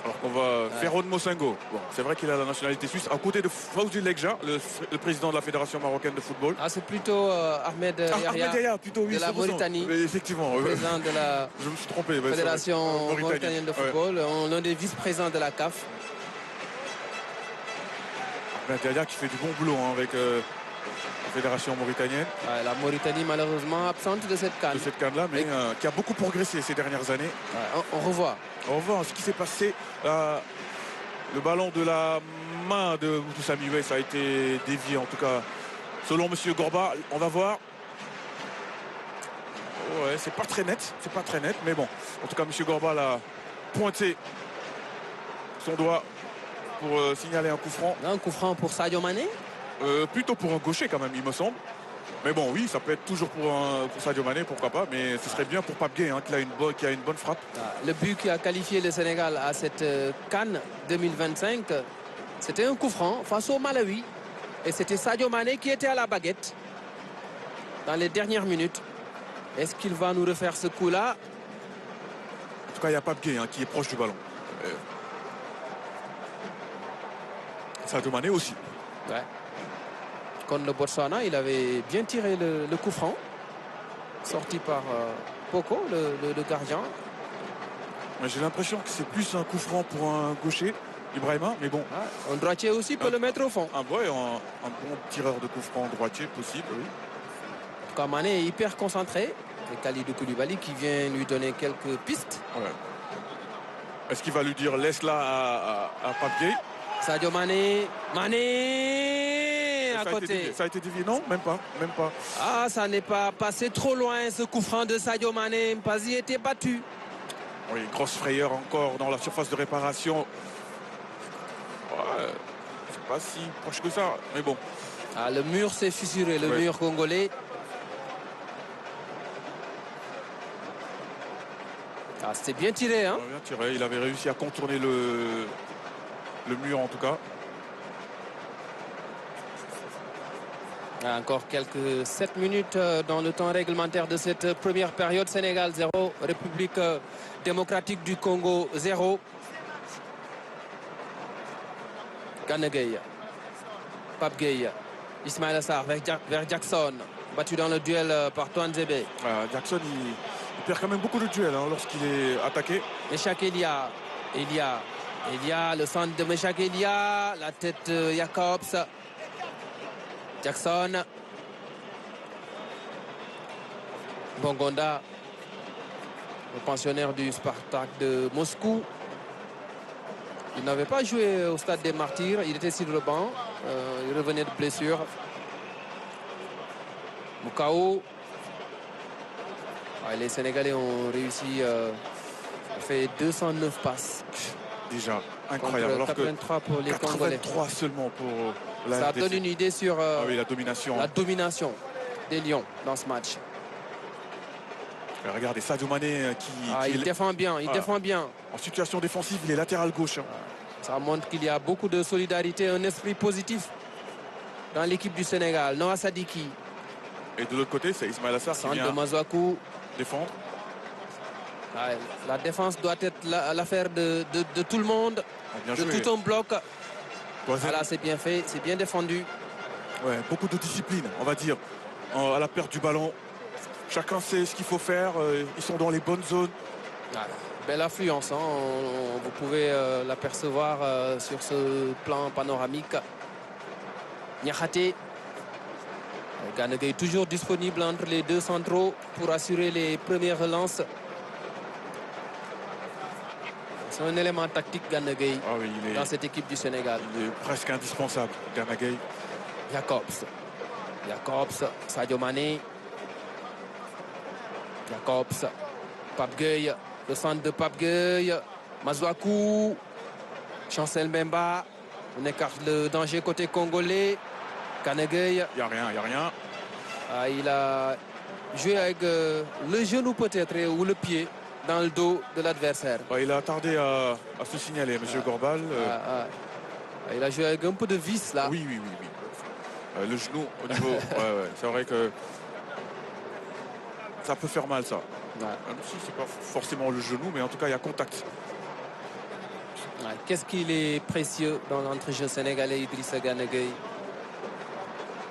[SPEAKER 1] Alors qu'on va Ferron Mosengo. Bon, c'est vrai qu'il a la nationalité suisse. À côté de Fawzi Lekja, le président de la Fédération marocaine de football.
[SPEAKER 2] Ah, c'est plutôt Ahmed Yahya,
[SPEAKER 1] Ahmed Yahya, plutôt, oui,
[SPEAKER 2] de la Mauritanie.
[SPEAKER 1] Effectivement.
[SPEAKER 2] Président de la
[SPEAKER 1] Je me suis trompé.
[SPEAKER 2] Fédération mauritanienne de football. L'un des vice-présidents de la CAF.
[SPEAKER 1] Ahmed Yahya qui fait du bon boulot avec la Fédération mauritanienne.
[SPEAKER 2] Ouais, la Mauritanie, malheureusement, absente de cette CAN.
[SPEAKER 1] De cette CAN-là, mais qui a beaucoup progressé ces dernières années.
[SPEAKER 2] Ouais, on revoit.
[SPEAKER 1] On revoit ce qui s'est passé. Le ballon de la main de Moutou Samuel, ça a été dévié, en tout cas, selon M. Gorba. On va voir. Ouais, c'est pas très net. C'est pas très net, mais bon. En tout cas, M. Gorba a pointé son doigt pour signaler un coup franc.
[SPEAKER 2] Un coup franc pour Sadio Mané.
[SPEAKER 1] Plutôt pour un gaucher quand même, il me semble. Mais bon, oui, ça peut être toujours pour Sadio Mané, pourquoi pas. Mais ce serait bien pour Pape Gueye, qui a une bonne frappe.
[SPEAKER 2] Le but qui a qualifié le Sénégal à cette CAN 2025, c'était un coup franc face au Malawi. Et c'était Sadio Mané qui était à la baguette dans les dernières minutes. Est-ce qu'il va nous refaire ce coup-là?
[SPEAKER 1] En tout cas, il y a Pape Gueye qui est proche du ballon. Sadio Mané aussi.
[SPEAKER 2] Ouais. Contre le Botswana, il avait bien tiré le coup franc. Sorti par Poco, le gardien.
[SPEAKER 1] J'ai l'impression que c'est plus un coup franc pour un gaucher, Ibrahima, mais bon.
[SPEAKER 2] Un droitier aussi peut le mettre au fond.
[SPEAKER 1] Un bon tireur de coup franc droitier possible, oui.
[SPEAKER 2] En tout cas, Mané est hyper concentré. Et Kalidou Koulibaly qui vient lui donner quelques pistes.
[SPEAKER 1] Ouais. Est-ce qu'il va lui dire laisse-la à Pape Gueye?
[SPEAKER 2] Sadio Mané. Mané à côté.
[SPEAKER 1] Ça a été dévié, non? Même pas.
[SPEAKER 2] Ah, ça n'est pas passé trop loin ce coup franc de Sadio Mané. Mpazi était battu.
[SPEAKER 1] Oui, grosse frayeur encore dans la surface de réparation. Ouais, c'est pas si proche que ça, mais bon.
[SPEAKER 2] Ah, le mur s'est fissuré, le mur congolais. Ah, c'était bien tiré, hein?
[SPEAKER 1] Bien tiré, il avait réussi à contourner le mur en tout cas.
[SPEAKER 2] Encore quelques 7 minutes dans le temps réglementaire de cette première période. Sénégal 0, République démocratique du Congo 0. Gana Gueye, Pape Gueye, Ismaïla Sarr vers Jackson. Battu dans le duel par Touanzebe.
[SPEAKER 1] Jackson, il perd quand même beaucoup de duels lorsqu'il est attaqué.
[SPEAKER 2] Meshak Elia, le centre de Meshak Elia, la tête Jacobs. Jackson. Bongonda, le pensionnaire du Spartak de Moscou. Il n'avait pas joué au stade des Martyrs, il était sur le banc. Il revenait de blessure. Moukao. Les Sénégalais ont réussi, fait 209 passes.
[SPEAKER 1] Déjà, incroyable.
[SPEAKER 2] Alors 83 pour les Congolais.
[SPEAKER 1] 83 seulement pour la
[SPEAKER 2] Ça donne une idée sur
[SPEAKER 1] la domination.
[SPEAKER 2] La domination des Lions dans ce match.
[SPEAKER 1] Regardez Sadio Mané
[SPEAKER 2] il défend bien, défend bien.
[SPEAKER 1] En situation défensive, il est latéral gauche.
[SPEAKER 2] Ça montre qu'il y a beaucoup de solidarité, un esprit positif dans l'équipe du Sénégal. Noah Sadiki.
[SPEAKER 1] Et de l'autre côté, c'est Ismaïla Sarr qui vient
[SPEAKER 2] de Mazouakou.
[SPEAKER 1] Défendre.
[SPEAKER 2] La défense doit être l'affaire de tout le monde, tout un bloc. Voilà, c'est bien fait, c'est bien défendu.
[SPEAKER 1] Ouais, beaucoup de discipline, on va dire, à la perte du ballon. Chacun sait ce qu'il faut faire. Ils sont dans les bonnes zones.
[SPEAKER 2] Belle affluence, vous pouvez l'apercevoir sur ce plan panoramique. Niakhaté. Gana Gueye toujours disponible entre les deux centraux pour assurer les premières relances. C'est un élément tactique, Gana Gueye, dans cette équipe du Sénégal.
[SPEAKER 1] Il est presque indispensable, Gana Gueye.
[SPEAKER 2] Jacobs, Sadio Mané. Jacobs, Pape Gueye, le centre de Pape Gueye. Mazouakou, Chancel Mbemba. On écarte le danger côté congolais. Gana Gueye.
[SPEAKER 1] Il n'y a rien.
[SPEAKER 2] Il a joué avec le genou peut-être ou le pied dans le dos de l'adversaire.
[SPEAKER 1] Il a tardé à se signaler, M. Gorbal.
[SPEAKER 2] Il a joué avec un peu de vis là.
[SPEAKER 1] Oui. Le genou au niveau... c'est vrai que ça peut faire mal ça. Même si c'est pas forcément le genou, mais en tout cas il y a contact.
[SPEAKER 2] Qu'est-ce qu'il est précieux dans l'entrejeu sénégalais, Idrissa Gana Gueye.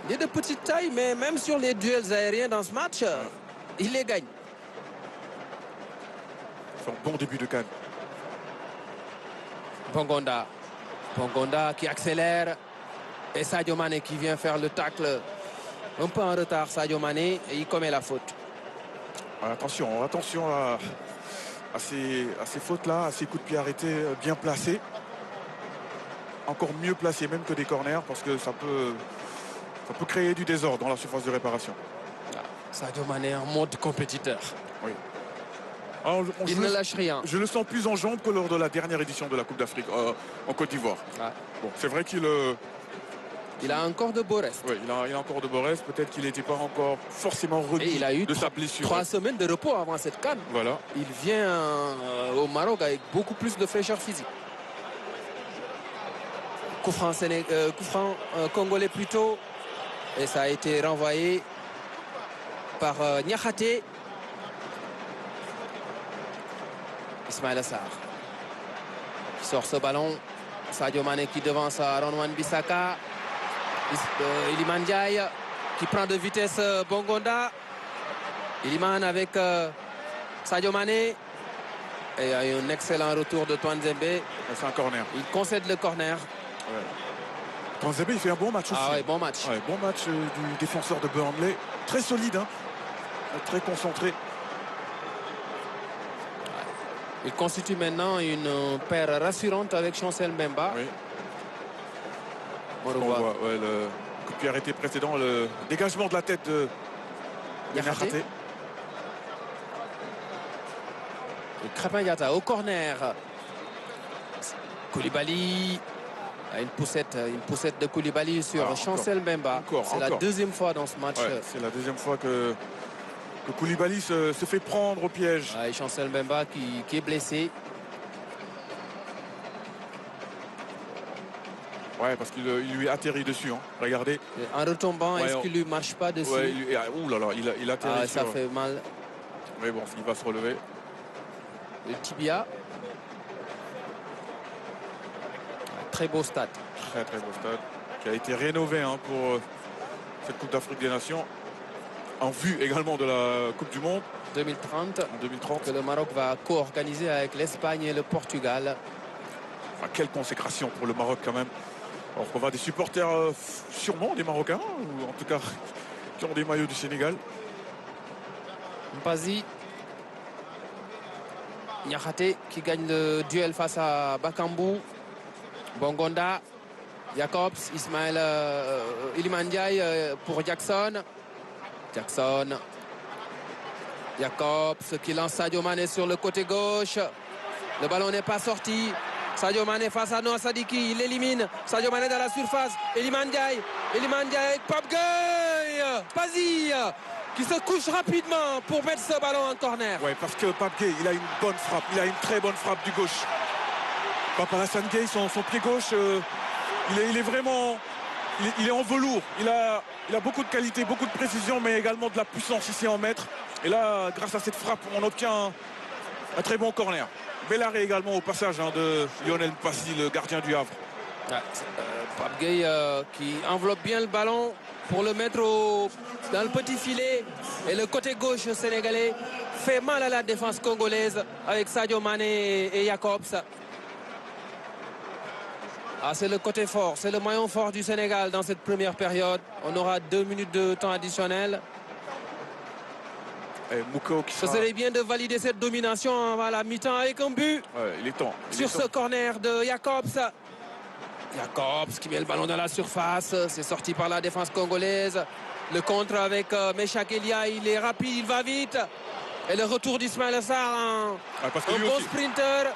[SPEAKER 2] Il est de petite taille, mais même sur les duels aériens dans ce match, il les gagne.
[SPEAKER 1] C'est un bon début de CAN.
[SPEAKER 2] Bongonda. Bongonda qui accélère. Et Sadio Mané qui vient faire le tacle un peu en retard. Sadio Mané, et il commet la faute.
[SPEAKER 1] Attention à ces fautes-là, à ces coups de pied arrêtés bien placés. Encore mieux placés même que des corners parce que ça peut créer du désordre dans la surface de réparation.
[SPEAKER 2] Sadio Mané en mode compétiteur.
[SPEAKER 1] Oui. Alors,
[SPEAKER 2] il ne lâche rien.
[SPEAKER 1] Je le sens plus en jambes que lors de la dernière édition de la Coupe d'Afrique en Côte d'Ivoire. Bon, c'est vrai qu'il
[SPEAKER 2] a encore de beaux restes.
[SPEAKER 1] Oui, il a encore de beaux restes. Peut-être qu'il n'était pas encore forcément remis de sa blessure.
[SPEAKER 2] 3 semaines de repos avant cette CAN.
[SPEAKER 1] Voilà.
[SPEAKER 2] Il vient au Maroc avec beaucoup plus de fraîcheur physique. Coup franc congolais plutôt. Et ça a été renvoyé par Niakhaté. Ismaïla Sarr qui sort ce ballon. Sadio Mané qui devance Ron Wan-Bissaka. Iliman Ndiaye qui prend de vitesse Bongonda. Iliman avec Sadio Mané. Et il y a eu un excellent retour de Twanzebe.
[SPEAKER 1] C'est un corner.
[SPEAKER 2] Il concède le corner.
[SPEAKER 1] Ouais. Twanzebe, il fait un bon match aussi.
[SPEAKER 2] Ouais, bon match.
[SPEAKER 1] Ouais, bon match du défenseur de Burnley. Très solide, hein. Très concentré.
[SPEAKER 2] Il constitue maintenant une paire rassurante avec Chancel Mbemba.
[SPEAKER 1] Oui.
[SPEAKER 2] On
[SPEAKER 1] voit le coup de pied arrêté précédent, le dégagement de la tête de Niakhaté.
[SPEAKER 2] Krépin Diatta au corner. Koulibaly. Une poussette de Koulibaly sur Chancel Mbemba. C'est la deuxième fois dans ce match.
[SPEAKER 1] Ouais, c'est la deuxième fois que Koulibaly se fait prendre au piège.
[SPEAKER 2] Et Chancel Mbemba qui est blessé.
[SPEAKER 1] Ouais, parce qu'il lui atterrit dessus. Hein. Regardez.
[SPEAKER 2] En retombant, est-ce qu'il lui marche pas dessus?
[SPEAKER 1] Ouh là là, il atterrit
[SPEAKER 2] ça fait mal.
[SPEAKER 1] Mais bon, il va se relever.
[SPEAKER 2] Le tibia. Très beau stade.
[SPEAKER 1] Très beau stade. Qui a été rénové pour cette Coupe d'Afrique des Nations. En vue également de la Coupe du Monde.
[SPEAKER 2] 2030.
[SPEAKER 1] En 2030.
[SPEAKER 2] Que le Maroc va co-organiser avec l'Espagne et le Portugal.
[SPEAKER 1] Enfin, quelle consécration pour le Maroc quand même. Alors qu'on va des supporters sûrement des Marocains, ou en tout cas qui ont des maillots du Sénégal.
[SPEAKER 2] Mpazi. Niakhaté qui gagne le duel face à Bakambu. Bongonda. Jacobs. Iliman Ndiaye pour Jackson. Jacobs qui lance Sadio Mané sur le côté gauche. Le ballon n'est pas sorti. Sadio Mané face à Noah Sadiki, il élimine. Sadio Mané dans la surface. Iliman Ndiaye avec Pape Gueye. Pazi qui se couche rapidement pour mettre ce ballon en corner.
[SPEAKER 1] Oui, parce que Pape Gueye, il a une bonne frappe. Il a une très bonne frappe du gauche. Pape Alassane Gueye, son pied gauche, il est vraiment... Il est en velours. Il a beaucoup de qualité, beaucoup de précision, mais également de la puissance ici en mètre. Et là, grâce à cette frappe, on obtient un très bon corner. Bel arrêt également au passage de Lionel Mpassi, le gardien du Havre.
[SPEAKER 2] Pape Gueye qui enveloppe bien le ballon pour le mettre dans le petit filet. Et le côté gauche sénégalais fait mal à la défense congolaise avec Sadio Mané et Jacobs. C'est le côté fort, c'est le maillon fort du Sénégal dans cette première période. On aura 2 minutes de temps additionnel. Ce serait bien de valider cette domination à la mi-temps avec un but.
[SPEAKER 1] Il est temps.
[SPEAKER 2] Sur ce corner de Jacobs. Jacobs qui met le ballon dans la surface. C'est sorti par la défense congolaise. Le contre avec Meshak Elia. Il est rapide, il va vite. Et le retour d'Ismaïla Sarr, un bon sprinter.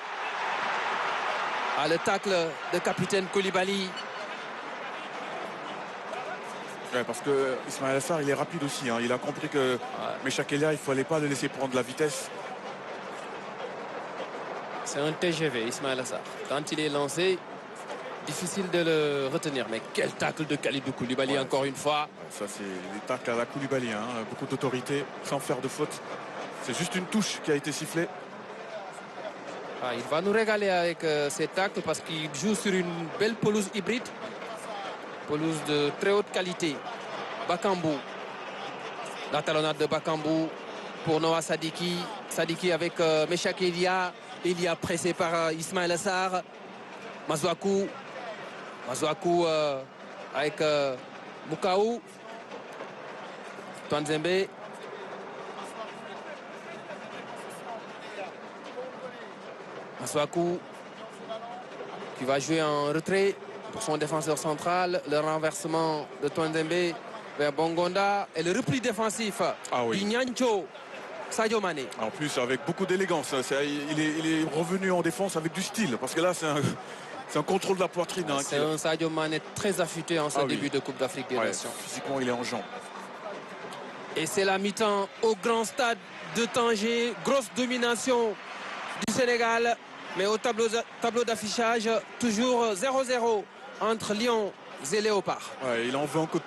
[SPEAKER 2] Le tacle de capitaine Koulibaly.
[SPEAKER 1] Ouais, parce que Ismaïla Sarr, il est rapide aussi. Hein. Il a compris que Meshak Elia, il ne fallait pas le laisser prendre la vitesse.
[SPEAKER 2] C'est un TGV, Ismaïla Sarr. Quand il est lancé, difficile de le retenir. Mais quel tacle de Kalidou Koulibaly, encore une fois.
[SPEAKER 1] Ça, c'est les tacles à la Koulibaly. Hein. Beaucoup d'autorité, sans faire de faute. C'est juste une touche qui a été sifflée.
[SPEAKER 2] Ah, il va nous régaler avec ses tacles parce qu'il joue sur une belle pelouse hybride. Pelouse de très haute qualité. Bakambu. La talonnade de Bakambu pour Noah Sadiki. Sadiki avec Meshak Elia. Elia pressé par Ismaël Assar. Masuaku. Masuaku avec Mukau. Twanzembe. Masuaku qui va jouer en retrait pour son défenseur central. Le renversement de Twanzembe vers Bongonda et le repli défensif du Nyancho, Sadio Mané.
[SPEAKER 1] En plus, avec beaucoup d'élégance. Il est revenu en défense avec du style. Parce que là, c'est un contrôle de la poitrine. Hein,
[SPEAKER 2] c'est un Sadio Mané très affûté en ce début de Coupe d'Afrique des Nations.
[SPEAKER 1] Physiquement, il est en jambes.
[SPEAKER 2] Et c'est la mi-temps au grand stade de Tanger. Grosse domination du Sénégal. Mais au tableau d'affichage, toujours 0-0 entre Lions et Léopards.
[SPEAKER 1] Ouais, il en veut un peu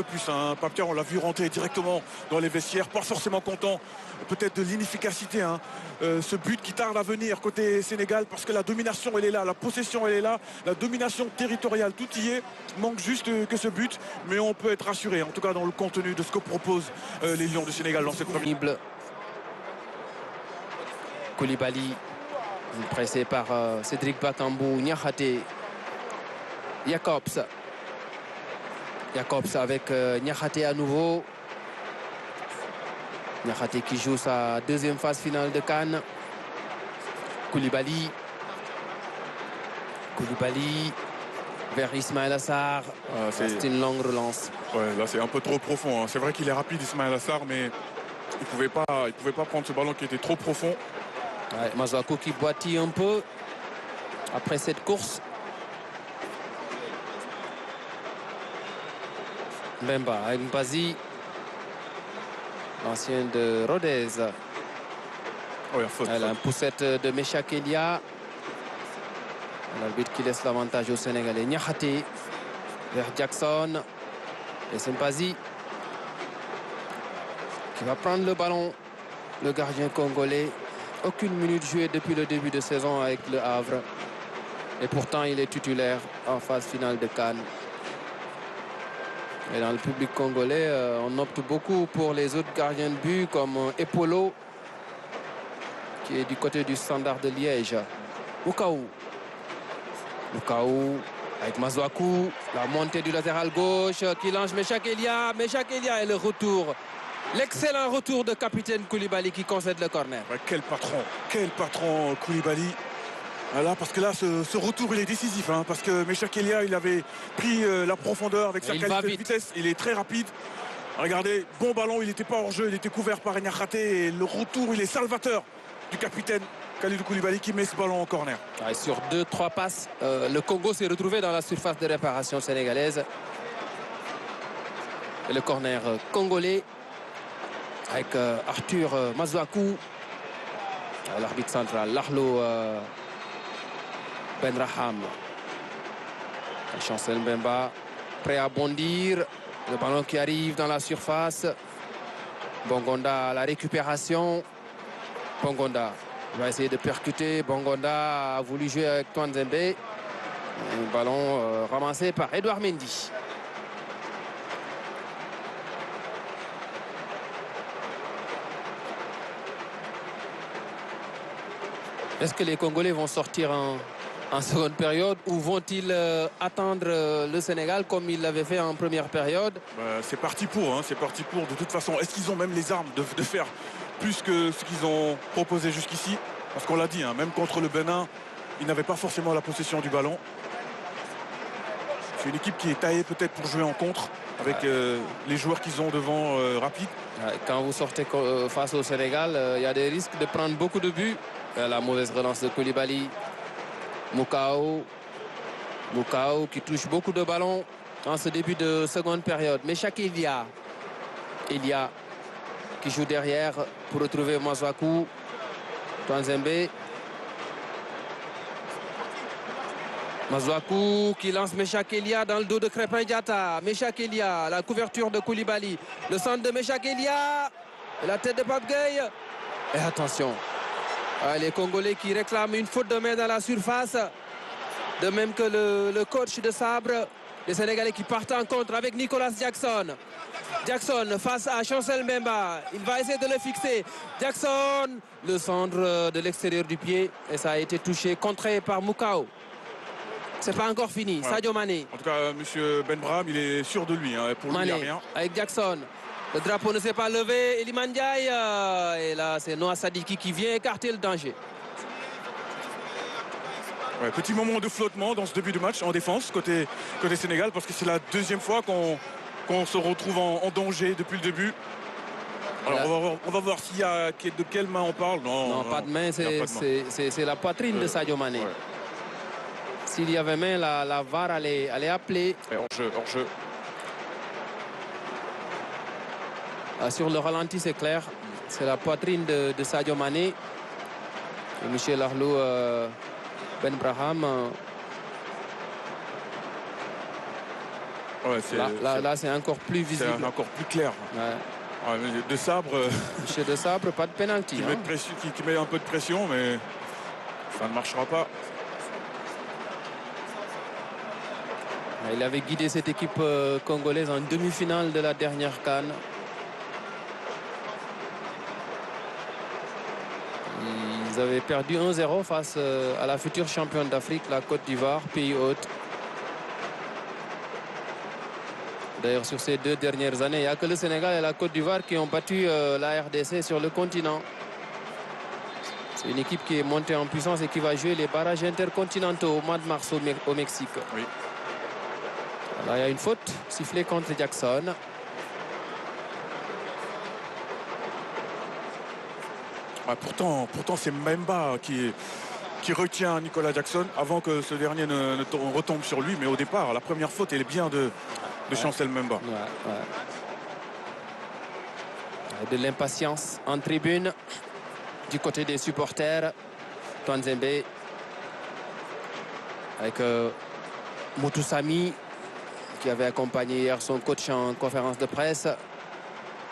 [SPEAKER 1] plus. Hein. Pape Thiaw, on l'a vu rentrer directement dans les vestiaires. Pas forcément content peut-être de l'inefficacité. Hein. Ce but qui tarde à venir côté Sénégal parce que la domination, elle est là. La possession, elle est là. La domination territoriale, tout y est. Manque juste que ce but. Mais on peut être rassuré, en tout cas dans le contenu de ce que proposent les Lions du Sénégal dans cette première.
[SPEAKER 2] Koulibaly. Pressé par Cédric Bakambu, Niakhaté, Jacobs. Jacobs avec Niakhaté à nouveau. Niakhaté qui joue sa deuxième phase finale de CAN. Koulibaly. Koulibaly vers Ismaël Assar. C'est une longue relance.
[SPEAKER 1] Ouais, là c'est un peu trop profond. Hein. C'est vrai qu'il est rapide, Ismaël Assar, mais il pouvait pas prendre ce ballon qui était trop profond.
[SPEAKER 2] Ouais, Masuaku qui boitille un peu après cette course. Mbemba avec Mpazi, l'ancien de Rodez. Elle a un poussette de Meshak Elia. L'arbitre qui laisse l'avantage au Sénégalais. Niakhaté vers Jackson. Et c'est Mpazi qui va prendre le ballon. Le gardien congolais. Aucune minute jouée depuis le début de saison avec le Havre. Et pourtant, il est titulaire en phase finale de CAN. Et dans le public congolais, on opte beaucoup pour les autres gardiens de but comme Epolo, qui est du côté du Standard de Liège. Mukau. Mukau avec Masuaku. La montée du latéral gauche qui lance Meshak Elia. Meshak Elia et le retour. L'excellent retour de capitaine Koulibaly qui concède le corner.
[SPEAKER 1] Quel patron Koulibaly. Là, parce que là, ce retour, il est décisif. Hein, parce que Meshak Elia, il avait pris la profondeur avec sa qualité de vitesse. Il est très rapide. Regardez, bon ballon, il n'était pas hors jeu, il était couvert par Niakhaté. Et le retour, il est salvateur du capitaine Kalidou Koulibaly qui met ce ballon en corner.
[SPEAKER 2] Ouais, sur 2-3 passes, le Congo s'est retrouvé dans la surface de réparation sénégalaise. Et le corner congolais. Avec Arthur Masuaku, l'arbitre central, Lahlo Benraham. Chancel Mbemba, prêt à bondir. Le ballon qui arrive dans la surface. Bongonda à la récupération. Bongonda va essayer de percuter. Bongonda a voulu jouer avec Twanzembe. Un ballon ramassé par Edouard Mendy. Est-ce que les Congolais vont sortir en seconde période ou vont-ils attendre le Sénégal comme ils l'avaient fait en première période?
[SPEAKER 1] C'est parti pour, hein, c'est parti pour de toute façon. Est-ce qu'ils ont même les armes de faire plus que ce qu'ils ont proposé jusqu'ici? Parce qu'on l'a dit, hein, même contre le Bénin, ils n'avaient pas forcément la possession du ballon. C'est une équipe qui est taillée peut-être pour jouer en contre avec les joueurs qu'ils ont devant rapides.
[SPEAKER 2] Quand vous sortez face au Sénégal, il y a des risques de prendre beaucoup de buts. La mauvaise relance de Koulibaly. Mukau qui touche beaucoup de ballons en ce début de seconde période. Meshak Elia qui joue derrière pour retrouver Masuaku. Twanzembe. Masuaku qui lance Meshak Elia dans le dos de Crépin Diatta. Meshak Elia, la couverture de Koulibaly. Le centre de Meshak Elia. Et la tête de Pape Gueye. Et attention. Les Congolais qui réclament une faute de main dans la surface. De même que le coach de Sabre. Les Sénégalais qui partent en contre avec Nicolas Jackson. Jackson face à Chancel Mbemba. Il va essayer de le fixer. Jackson, le centre de l'extérieur du pied. Et ça a été touché, contré par Moukao. C'est pas encore fini. Ouais. Sadio Mané.
[SPEAKER 1] En tout cas, M. Benbraham, il est sûr de lui. Hein. Pour lui, il n'y a rien.
[SPEAKER 2] Avec Jackson. Le drapeau ne s'est pas levé. Iliman Ndiaye. Et là, c'est Noah Sadiki qui vient écarter le danger.
[SPEAKER 1] Ouais, petit moment de flottement dans ce début de match en défense côté Sénégal, parce que c'est la deuxième fois qu'on se retrouve en danger depuis le début. Alors on va voir s'il y a de quelle main on parle.
[SPEAKER 2] Non, pas de main, c'est la poitrine de Sadio Mané. Ouais. S'il y avait main, la VAR allait appeler.
[SPEAKER 1] Hors jeu.
[SPEAKER 2] Sur le ralenti, c'est clair. C'est la poitrine de Sadio Mané. Et Michel Arlou Benbraham.
[SPEAKER 1] Ouais,
[SPEAKER 2] là c'est encore plus visible.
[SPEAKER 1] C'est encore plus clair. Ouais. De Sabre.
[SPEAKER 2] Monsieur de Sabre, pas de pénalty.
[SPEAKER 1] Qui met un peu de pression, mais ça ne marchera pas.
[SPEAKER 2] Il avait guidé cette équipe congolaise en demi-finale de la dernière CAN. Ils avaient perdu 1-0 face à la future championne d'Afrique, la Côte d'Ivoire, pays hôte. D'ailleurs, sur ces 2 dernières années, il n'y a que le Sénégal et la Côte d'Ivoire qui ont battu la RDC sur le continent. C'est une équipe qui est montée en puissance et qui va jouer les barrages intercontinentaux au mois de mars au Mexique.
[SPEAKER 1] Oui.
[SPEAKER 2] Là, il y a une faute sifflée contre Jackson.
[SPEAKER 1] Ah, pourtant c'est Mbemba qui retient Nicolas Jackson avant que ce dernier ne retombe sur lui. Mais au départ, la première faute, elle est bien de Chancel Mbemba.
[SPEAKER 2] Ouais. De l'impatience en tribune du côté des supporters. Twanzembe avec Moutou Sami qui avait accompagné hier son coach en conférence de presse.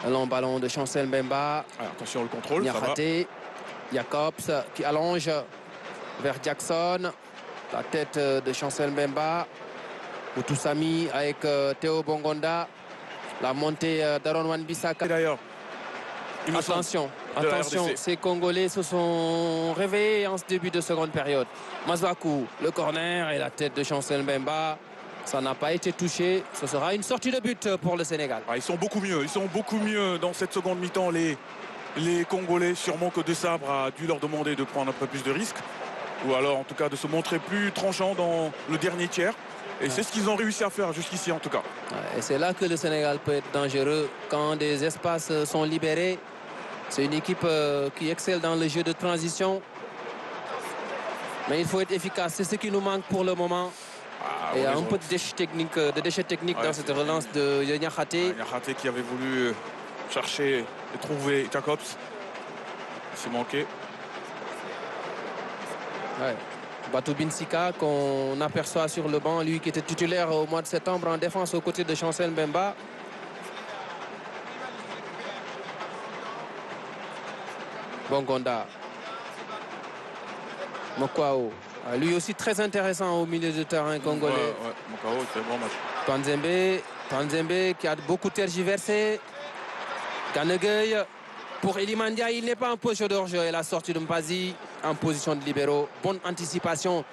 [SPEAKER 2] Un long ballon de Chancel Mbemba.
[SPEAKER 1] Attention, le contrôle.
[SPEAKER 2] Niakhaté, Jacobs qui allonge vers Jackson. La tête de Chancel Mbemba. Moutou Sami avec Théo Bongonda. La montée d'Aaron Wan-Bissaka.
[SPEAKER 1] D'ailleurs,
[SPEAKER 2] attention, ces Congolais se sont réveillés en ce début de seconde période. Mazouakou, le corner et la tête de Chancel Mbemba. Ça n'a pas été touché. Ce sera une sortie de but pour le Sénégal.
[SPEAKER 1] Ils sont beaucoup mieux dans cette seconde mi-temps, les Congolais. Sûrement que De Sabre a dû leur demander de prendre un peu plus de risques. Ou alors, en tout cas, de se montrer plus tranchant dans le dernier tiers. Et c'est ce qu'ils ont réussi à faire jusqu'ici, en tout cas.
[SPEAKER 2] Et c'est là que le Sénégal peut être dangereux. Quand des espaces sont libérés, c'est une équipe qui excelle dans le jeu de transition. Mais il faut être efficace. C'est ce qui nous manque pour le moment. Et il y a un peu de déchets techniques dans cette relance de Niakhaté.
[SPEAKER 1] Niakhaté qui avait voulu chercher et trouver Jacobs. C'est manqué.
[SPEAKER 2] Ouais. Batou Binsika qu'on aperçoit sur le banc, lui qui était titulaire au mois de septembre en défense aux côtés de Chancel Mbemba. Bongonda. Mokwao. Lui aussi très intéressant au milieu de terrain congolais.
[SPEAKER 1] Ouais. Mokwao, c'est un bon match.
[SPEAKER 2] Twanzembe qui a beaucoup tergiversé. Kanegei. Pour Iliman Ndiaye, il n'est pas en position de hors-jeu. Et la sortie de Mpazi en position de libéraux. Bonne anticipation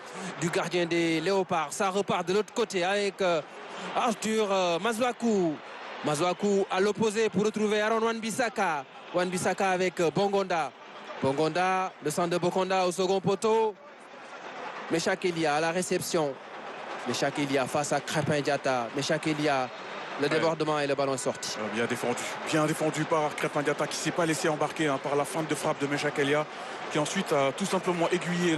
[SPEAKER 2] du gardien des Léopards. Ça repart de l'autre côté avec Arthur Mazouakou. Mazouakou à l'opposé pour retrouver Aaron Wan-Bissaka. Wan-Bissaka avec Bongonda. Bongonda, le centre de Bongonda au second poteau. Meshak Elia à la réception. Meshak Elia face à Crépin Diatta. Meshak Elia, le débordement et le ballon est sorti.
[SPEAKER 1] Bien défendu par Crépin Diatta qui ne s'est pas laissé embarquer par la feinte de frappe de Meshak Elia, qui ensuite a tout simplement aiguillé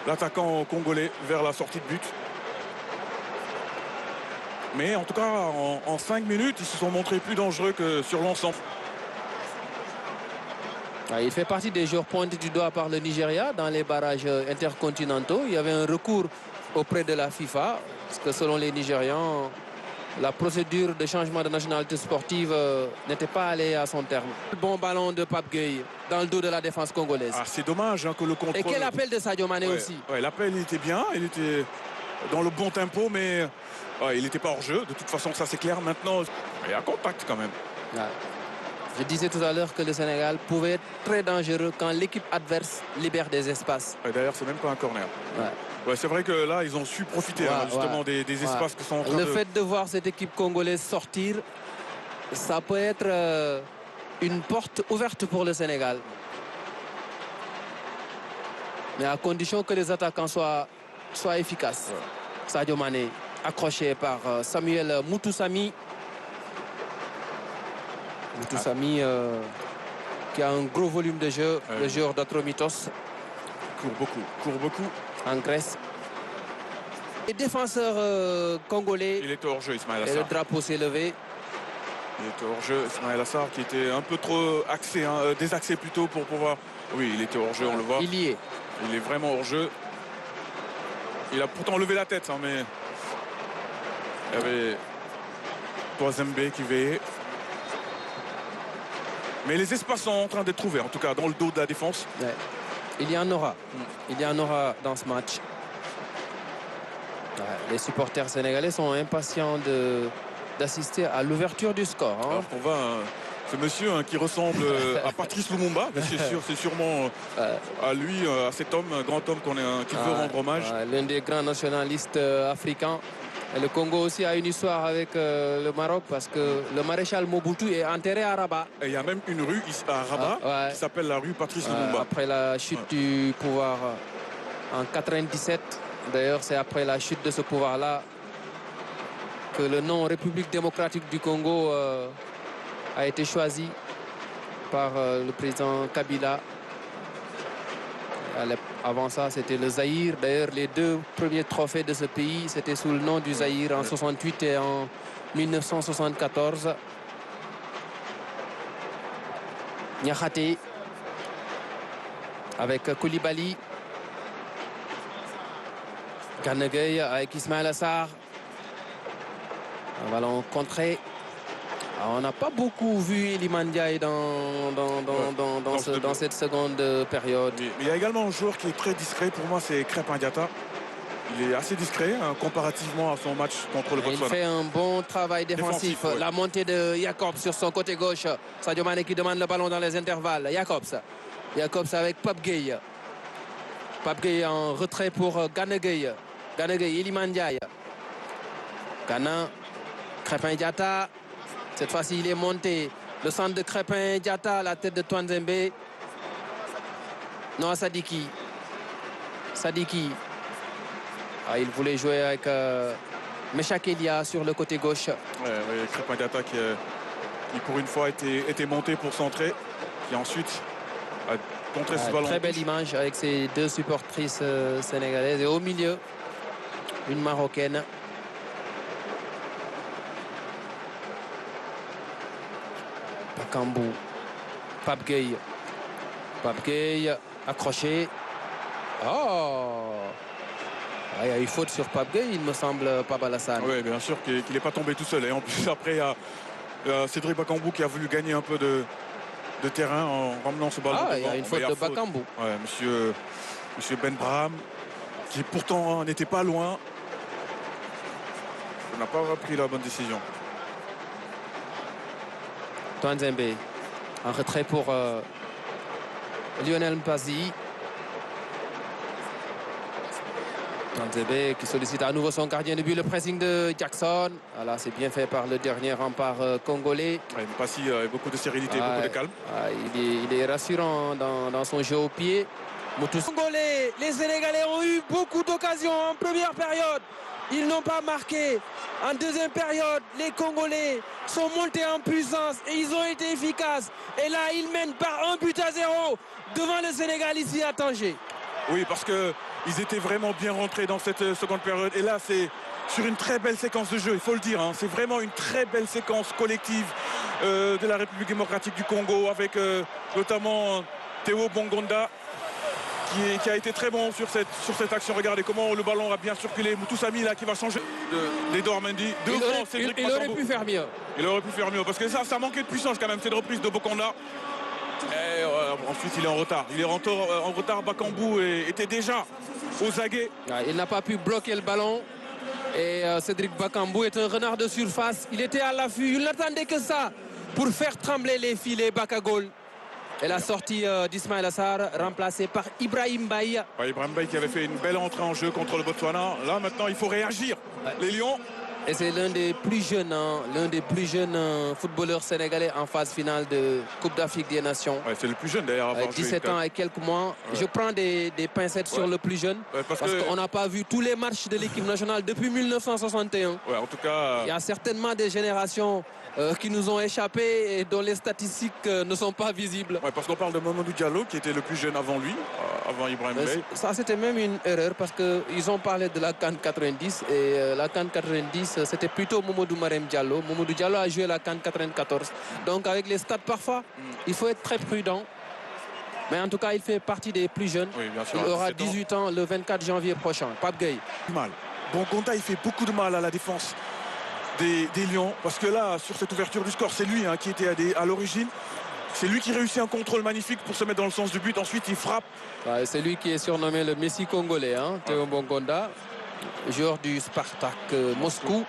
[SPEAKER 1] l'attaquant congolais vers la sortie de but. Mais en tout cas, en 5 minutes, ils se sont montrés plus dangereux que sur l'ensemble.
[SPEAKER 2] Il fait partie des joueurs pointés du doigt par le Nigeria dans les barrages intercontinentaux. Il y avait un recours auprès de la FIFA, parce que selon les Nigérians, la procédure de changement de nationalité sportive n'était pas allée à son terme. Bon ballon de Pape Gueye dans le dos de la défense congolaise.
[SPEAKER 1] Ah, c'est dommage hein, que le contrôle...
[SPEAKER 2] Et quel appel de Sadio Mané
[SPEAKER 1] ouais,
[SPEAKER 2] aussi.
[SPEAKER 1] Ouais, l'appel, il était bien, il était dans le bon tempo, mais ouais, il n'était pas hors jeu. De toute façon, ça c'est clair. Maintenant, il y a contact quand même.
[SPEAKER 2] Ouais. Je disais tout à l'heure que le Sénégal pouvait être très dangereux quand l'équipe adverse libère des espaces.
[SPEAKER 1] D'ailleurs, c'est même pas un corner.
[SPEAKER 2] Ouais.
[SPEAKER 1] Ouais, c'est vrai que là, ils ont su profiter hein, justement des espaces qui sont en train
[SPEAKER 2] Le fait de voir cette équipe congolaise sortir, ça peut être une porte ouverte pour le Sénégal. Mais à condition que les attaquants soient efficaces.
[SPEAKER 1] Ouais.
[SPEAKER 2] Sadio Mané, accroché par Samuel Moutoussamy. Moutoussamy qui a un gros volume de jeu, le joueur d'Atromitos.
[SPEAKER 1] Court beaucoup.
[SPEAKER 2] En Grèce. Les défenseurs congolais.
[SPEAKER 1] Il était hors jeu, Ismaël Assar.
[SPEAKER 2] Et le drapeau s'est levé.
[SPEAKER 1] Il était hors jeu, Ismaël Assar qui était un peu trop axé, hein, désaxé plutôt pour pouvoir... Oui, il était hors jeu, on le voit.
[SPEAKER 2] Il y est.
[SPEAKER 1] Il est vraiment hors jeu. Il a pourtant levé la tête, hein, mais... Il y avait Toazembe qui veillait. Mais les espaces sont en train d'être trouvés, en tout cas dans le dos de la défense.
[SPEAKER 2] Ouais. Il y en aura. Il y en aura dans ce match. Ouais, les supporters sénégalais sont impatients d'assister à l'ouverture du score. Hein.
[SPEAKER 1] Alors qu'on voit ce monsieur hein, qui ressemble à Patrice Lumumba, c'est sûrement à lui, à cet homme, un grand homme qui veut rendre hommage.
[SPEAKER 2] L'un des grands nationalistes africains. Et le Congo aussi a une histoire avec le Maroc parce que le maréchal Mobutu est enterré à Rabat.
[SPEAKER 1] Et il y a même une rue à Rabat qui s'appelle la rue Patrice Lumumba.
[SPEAKER 2] Après la chute du pouvoir en 97, d'ailleurs c'est après la chute de ce pouvoir-là que le nom République démocratique du Congo a été choisi par le président Kabila. Avant ça, c'était le Zaïre. D'ailleurs, les deux premiers trophées de ce pays, c'était sous le nom du Zaïre en 68 et en 1974. Niakhaté avec Koulibaly. Gana Gueye avec Ismaël Assar. Un ballon contré. Alors, on n'a pas beaucoup vu Iliman Ndiaye dans cette seconde période.
[SPEAKER 1] Mais il y a également un joueur qui est très discret. Pour moi, c'est Crépin Diatta. Il est assez discret hein, comparativement à son match contre le Botswana.
[SPEAKER 2] Il fait un bon travail défensif.
[SPEAKER 1] Ouais.
[SPEAKER 2] La montée de Jacobs sur son côté gauche. Sadio Mané qui demande le ballon dans les intervalles. Jacobs avec Pape Gueye. Pape Gueye en retrait pour Gana Gueye. Gana Gueye, Iliman Ndiaye. Gana, Crépin Diatta. Cette fois-ci, il est monté. Le centre de Crépin Diatta, la tête de Toazembe. Non, Sadiki. Ah, il voulait jouer avec Meshak Elia sur le côté gauche.
[SPEAKER 1] Ouais, Crépin Diatta qui pour une fois était monté pour centrer. Qui ensuite a contré ce ballon.
[SPEAKER 2] Très belle image avec ces deux supportrices sénégalaises. Et au milieu, une Marocaine. Bakambu, Pape Gueye accroché. Oh, il y a eu faute sur Pape Gueye, il me semble, Pape Alassane.
[SPEAKER 1] Oui, bien sûr qu'il n'est pas tombé tout seul. Et en plus, après, il y a Cédric Bakambu qui a voulu gagner un peu de terrain en ramenant ce ballon.
[SPEAKER 2] Il y a une faute de Bakambu.
[SPEAKER 1] Ouais, monsieur Ben Braham, qui pourtant n'était pas loin. On n'a pas pris la bonne décision.
[SPEAKER 2] Toazembe en retrait pour Lionel Mpazi. Toazembe qui sollicite à nouveau son gardien de but, le pressing de Jackson. Voilà, c'est bien fait par le dernier rempart congolais.
[SPEAKER 1] Ouais, Mpazi a beaucoup de sérénité, beaucoup de calme.
[SPEAKER 2] Il est rassurant dans son jeu au pied. Congolais, les Sénégalais ont eu beaucoup d'occasions en première période. Ils n'ont pas marqué. En deuxième période, les Congolais sont montés en puissance et ils ont été efficaces. Et là, ils mènent par 1-0 devant le Sénégal ici à Tanger.
[SPEAKER 1] Oui, parce qu'ils étaient vraiment bien rentrés dans cette seconde période. Et là, c'est sur une très belle séquence de jeu, il faut le dire. Hein. C'est vraiment une très belle séquence collective de la République démocratique du Congo avec notamment Théo Bongonda qui a été très bon sur cette action. Regardez comment le ballon a bien circulé. Moutoussamy là qui va changer d'Edouard Mendy.
[SPEAKER 2] Il aurait pu faire mieux.
[SPEAKER 1] Il aurait pu faire mieux parce que ça manquait de puissance quand même. Cette reprise de Bokonda. Et ensuite il est en retard. Il est en retard. Bakambu était déjà aux aguets.
[SPEAKER 2] Il n'a pas pu bloquer le ballon. Et Cédric Bakambu est un renard de surface. Il était à l'affût. Il n'attendait que ça pour faire trembler les filets Bakagol. Et la sortie d'Ismaël Assar, remplacé par Ibrahim Baye.
[SPEAKER 1] Ibrahim Baye qui avait fait une belle entrée en jeu contre le Botswana. Là, maintenant, il faut réagir. Les Lions.
[SPEAKER 2] Et c'est l'un des plus jeunes, footballeurs sénégalais en phase finale de Coupe d'Afrique des Nations.
[SPEAKER 1] Ouais, c'est le plus jeune d'ailleurs.
[SPEAKER 2] 17 ans et quelques mois. Ouais. Je prends des pincettes sur le plus jeune. Ouais, parce qu'on n'a pas vu tous les matchs de l'équipe nationale depuis 1961.
[SPEAKER 1] Ouais, en tout cas,
[SPEAKER 2] il y a certainement des générations qui nous ont échappé et dont les statistiques ne sont pas visibles.
[SPEAKER 1] Ouais, parce qu'on parle de Mamadou Diallo qui était le plus jeune avant lui, avant Ibrahim Baye.
[SPEAKER 2] Ça c'était même une erreur parce qu'ils ont parlé de la CAN 90 et la CAN 90 c'était plutôt Mamadou Marem Diallo. Mamadou Diallo a joué la CAN 94. Donc avec les stats parfois, il faut être très prudent. Mais en tout cas, il fait partie des plus jeunes.
[SPEAKER 1] Oui, bien sûr,
[SPEAKER 2] il aura 18 ans le 24 janvier prochain. Pape Gueye.
[SPEAKER 1] Bokonda, il fait beaucoup de mal à la défense des Lions. Parce que là, sur cette ouverture du score, c'est lui qui était à l'origine. C'est lui qui réussit un contrôle magnifique pour se mettre dans le sens du but. Ensuite, il frappe.
[SPEAKER 2] Ouais, c'est lui qui est surnommé le Messi congolais, Théo Bokonda, joueur du Spartak Moscou.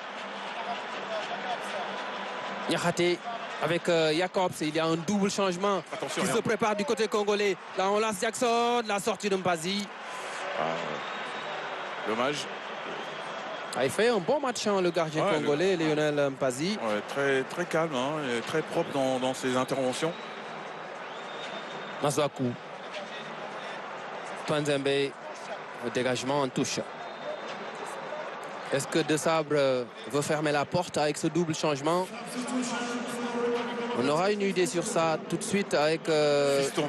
[SPEAKER 2] Niakhaté avec Jacobs, il y a un double changement. Attention, qui se prépare du côté congolais. Là, on lance Jackson, la sortie de Mpazi.
[SPEAKER 1] Dommage.
[SPEAKER 2] Il fait un bon match, le gardien congolais, Lionel Mpazi.
[SPEAKER 1] Ouais, très, très calme, et très propre dans ses interventions.
[SPEAKER 2] Mazouakou. Twanzembe, au dégagement en touche. Est-ce que De Sabre veut fermer la porte avec ce double changement? On aura une idée sur ça tout de suite avec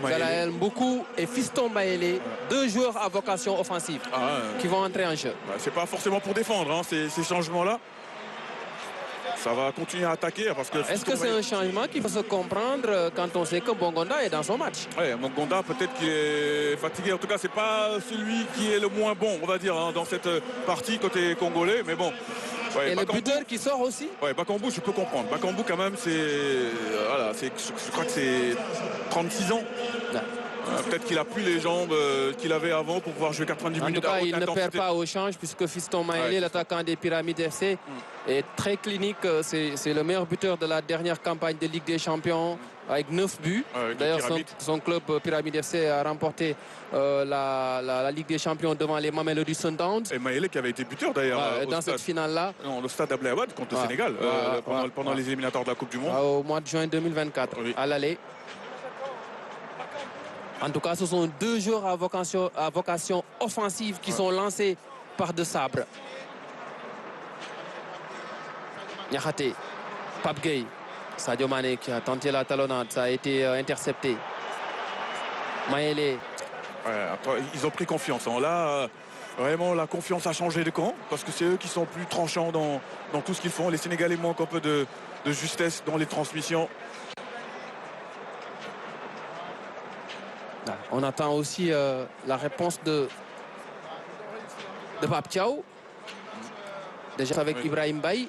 [SPEAKER 2] Galaël Mboukou et Fiston Maélé, deux joueurs à vocation offensive qui vont entrer en jeu.
[SPEAKER 1] C'est pas forcément pour défendre ces changements-là. Ça va continuer à attaquer.
[SPEAKER 2] Est-ce que c'est un changement qui peut se comprendre quand on sait que Bongonda est dans son match?
[SPEAKER 1] Oui, Bongonda peut-être qu'il est fatigué. En tout cas, c'est pas celui qui est le moins bon, on va dire, dans cette partie côté congolais. Mais bon.
[SPEAKER 2] Ouais, et Bakambu, le buteur qui sort aussi.
[SPEAKER 1] Ouais, Bakambu, je peux comprendre. Bakambu, quand même, je crois que c'est 36 ans. Peut-être qu'il a plus les jambes qu'il avait avant pour pouvoir jouer 90 minutes.
[SPEAKER 2] En tout cas, il ne perd pas au change puisque Fiston Maélé, l'attaquant des Pyramides FC, est très clinique. C'est le meilleur buteur de la dernière campagne de Ligue des Champions avec 9 buts. D'ailleurs, son club Pyramide FC a remporté la Ligue des Champions devant les Mamelodi Sundowns.
[SPEAKER 1] Et Maélé qui avait été buteur d'ailleurs
[SPEAKER 2] dans cette finale-là.
[SPEAKER 1] Non, le stade Abdoulaye Wade contre le Sénégal pendant les éliminatoires de la Coupe du Monde.
[SPEAKER 2] Au mois de juin 2024, à l'aller. En tout cas, ce sont deux joueurs à vocation offensive qui sont lancés par De Sabre. Niakhaté, Pape Gueye, Sadio Mané qui a tenté la talonnade, ça a été intercepté. Maélé.
[SPEAKER 1] Ils ont pris confiance. Là, vraiment, la confiance a changé de camp parce que c'est eux qui sont plus tranchants dans tout ce qu'ils font. Les Sénégalais manquent un peu de justesse dans les transmissions.
[SPEAKER 2] On attend aussi la réponse de Pape Thiaw. Déjà avec Ibrahim Baye.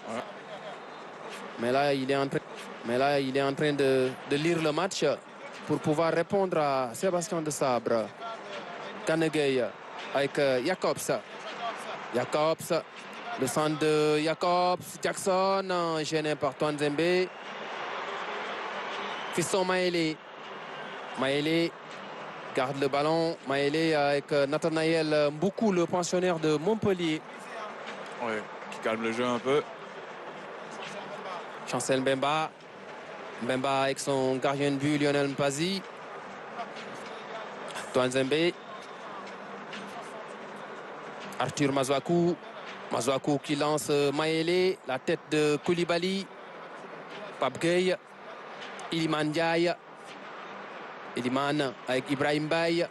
[SPEAKER 2] Mais là, il est en train de lire le match pour pouvoir répondre à Sébastien De Sabre. Kanegei avec Jacobs. Jacobs, le centre de Jacobs. Jackson, gêné par Twanzembe. Fiston Maélé. Maélé garde le ballon. Maélé avec Nathanaël Mboukou, le pensionnaire de Montpellier.
[SPEAKER 1] Qui calme le jeu un peu.
[SPEAKER 2] Chancel Mbemba. Mbemba avec son gardien de but Lionel Mpazi. Twanzembe. Arthur Mazouakou. Mazouakou qui lance Maélé. La tête de Koulibaly. Pape Gueye. Iliman Ndiaye. Iliman avec Ibrahim Baye.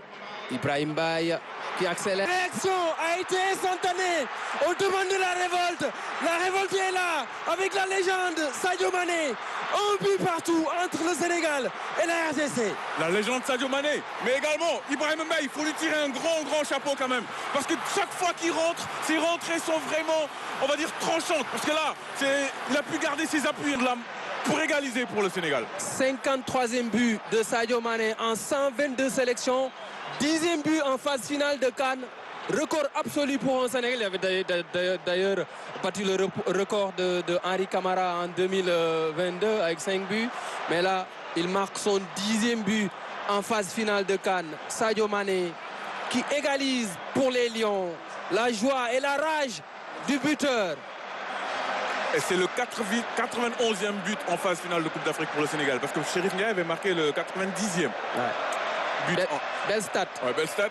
[SPEAKER 2] Ibrahim Baye. qui accélère. La réaction a été instantanée. On demande de la révolte. La révolte est là avec la légende Sadio Mané. Un but partout entre le Sénégal et la RDC.
[SPEAKER 1] La légende Sadio Mané, mais également Ibrahim Mbaye, il faut lui tirer un grand chapeau quand même. Parce que chaque fois qu'il rentre, ses rentrées sont vraiment, on va dire, tranchantes. Parce que là, il a pu garder ses appuis pour égaliser pour le Sénégal.
[SPEAKER 2] 53e but de Sadio Mané en 122 sélections. 10e but en phase finale de CAN. Record absolu pour un Sénégal. Il avait d'ailleurs battu le record de Henri Camara en 2022 avec 5 buts. Mais là, il marque son 10e but en phase finale de CAN. Sadio Mané qui égalise pour les Lions. La joie et la rage du buteur.
[SPEAKER 1] Et c'est le 91e but en phase finale de Coupe d'Afrique pour le Sénégal. Parce que Chérif Ndiaye avait marqué le 90e.
[SPEAKER 2] Ouais. Belle stat.
[SPEAKER 1] Ouais, belle stat.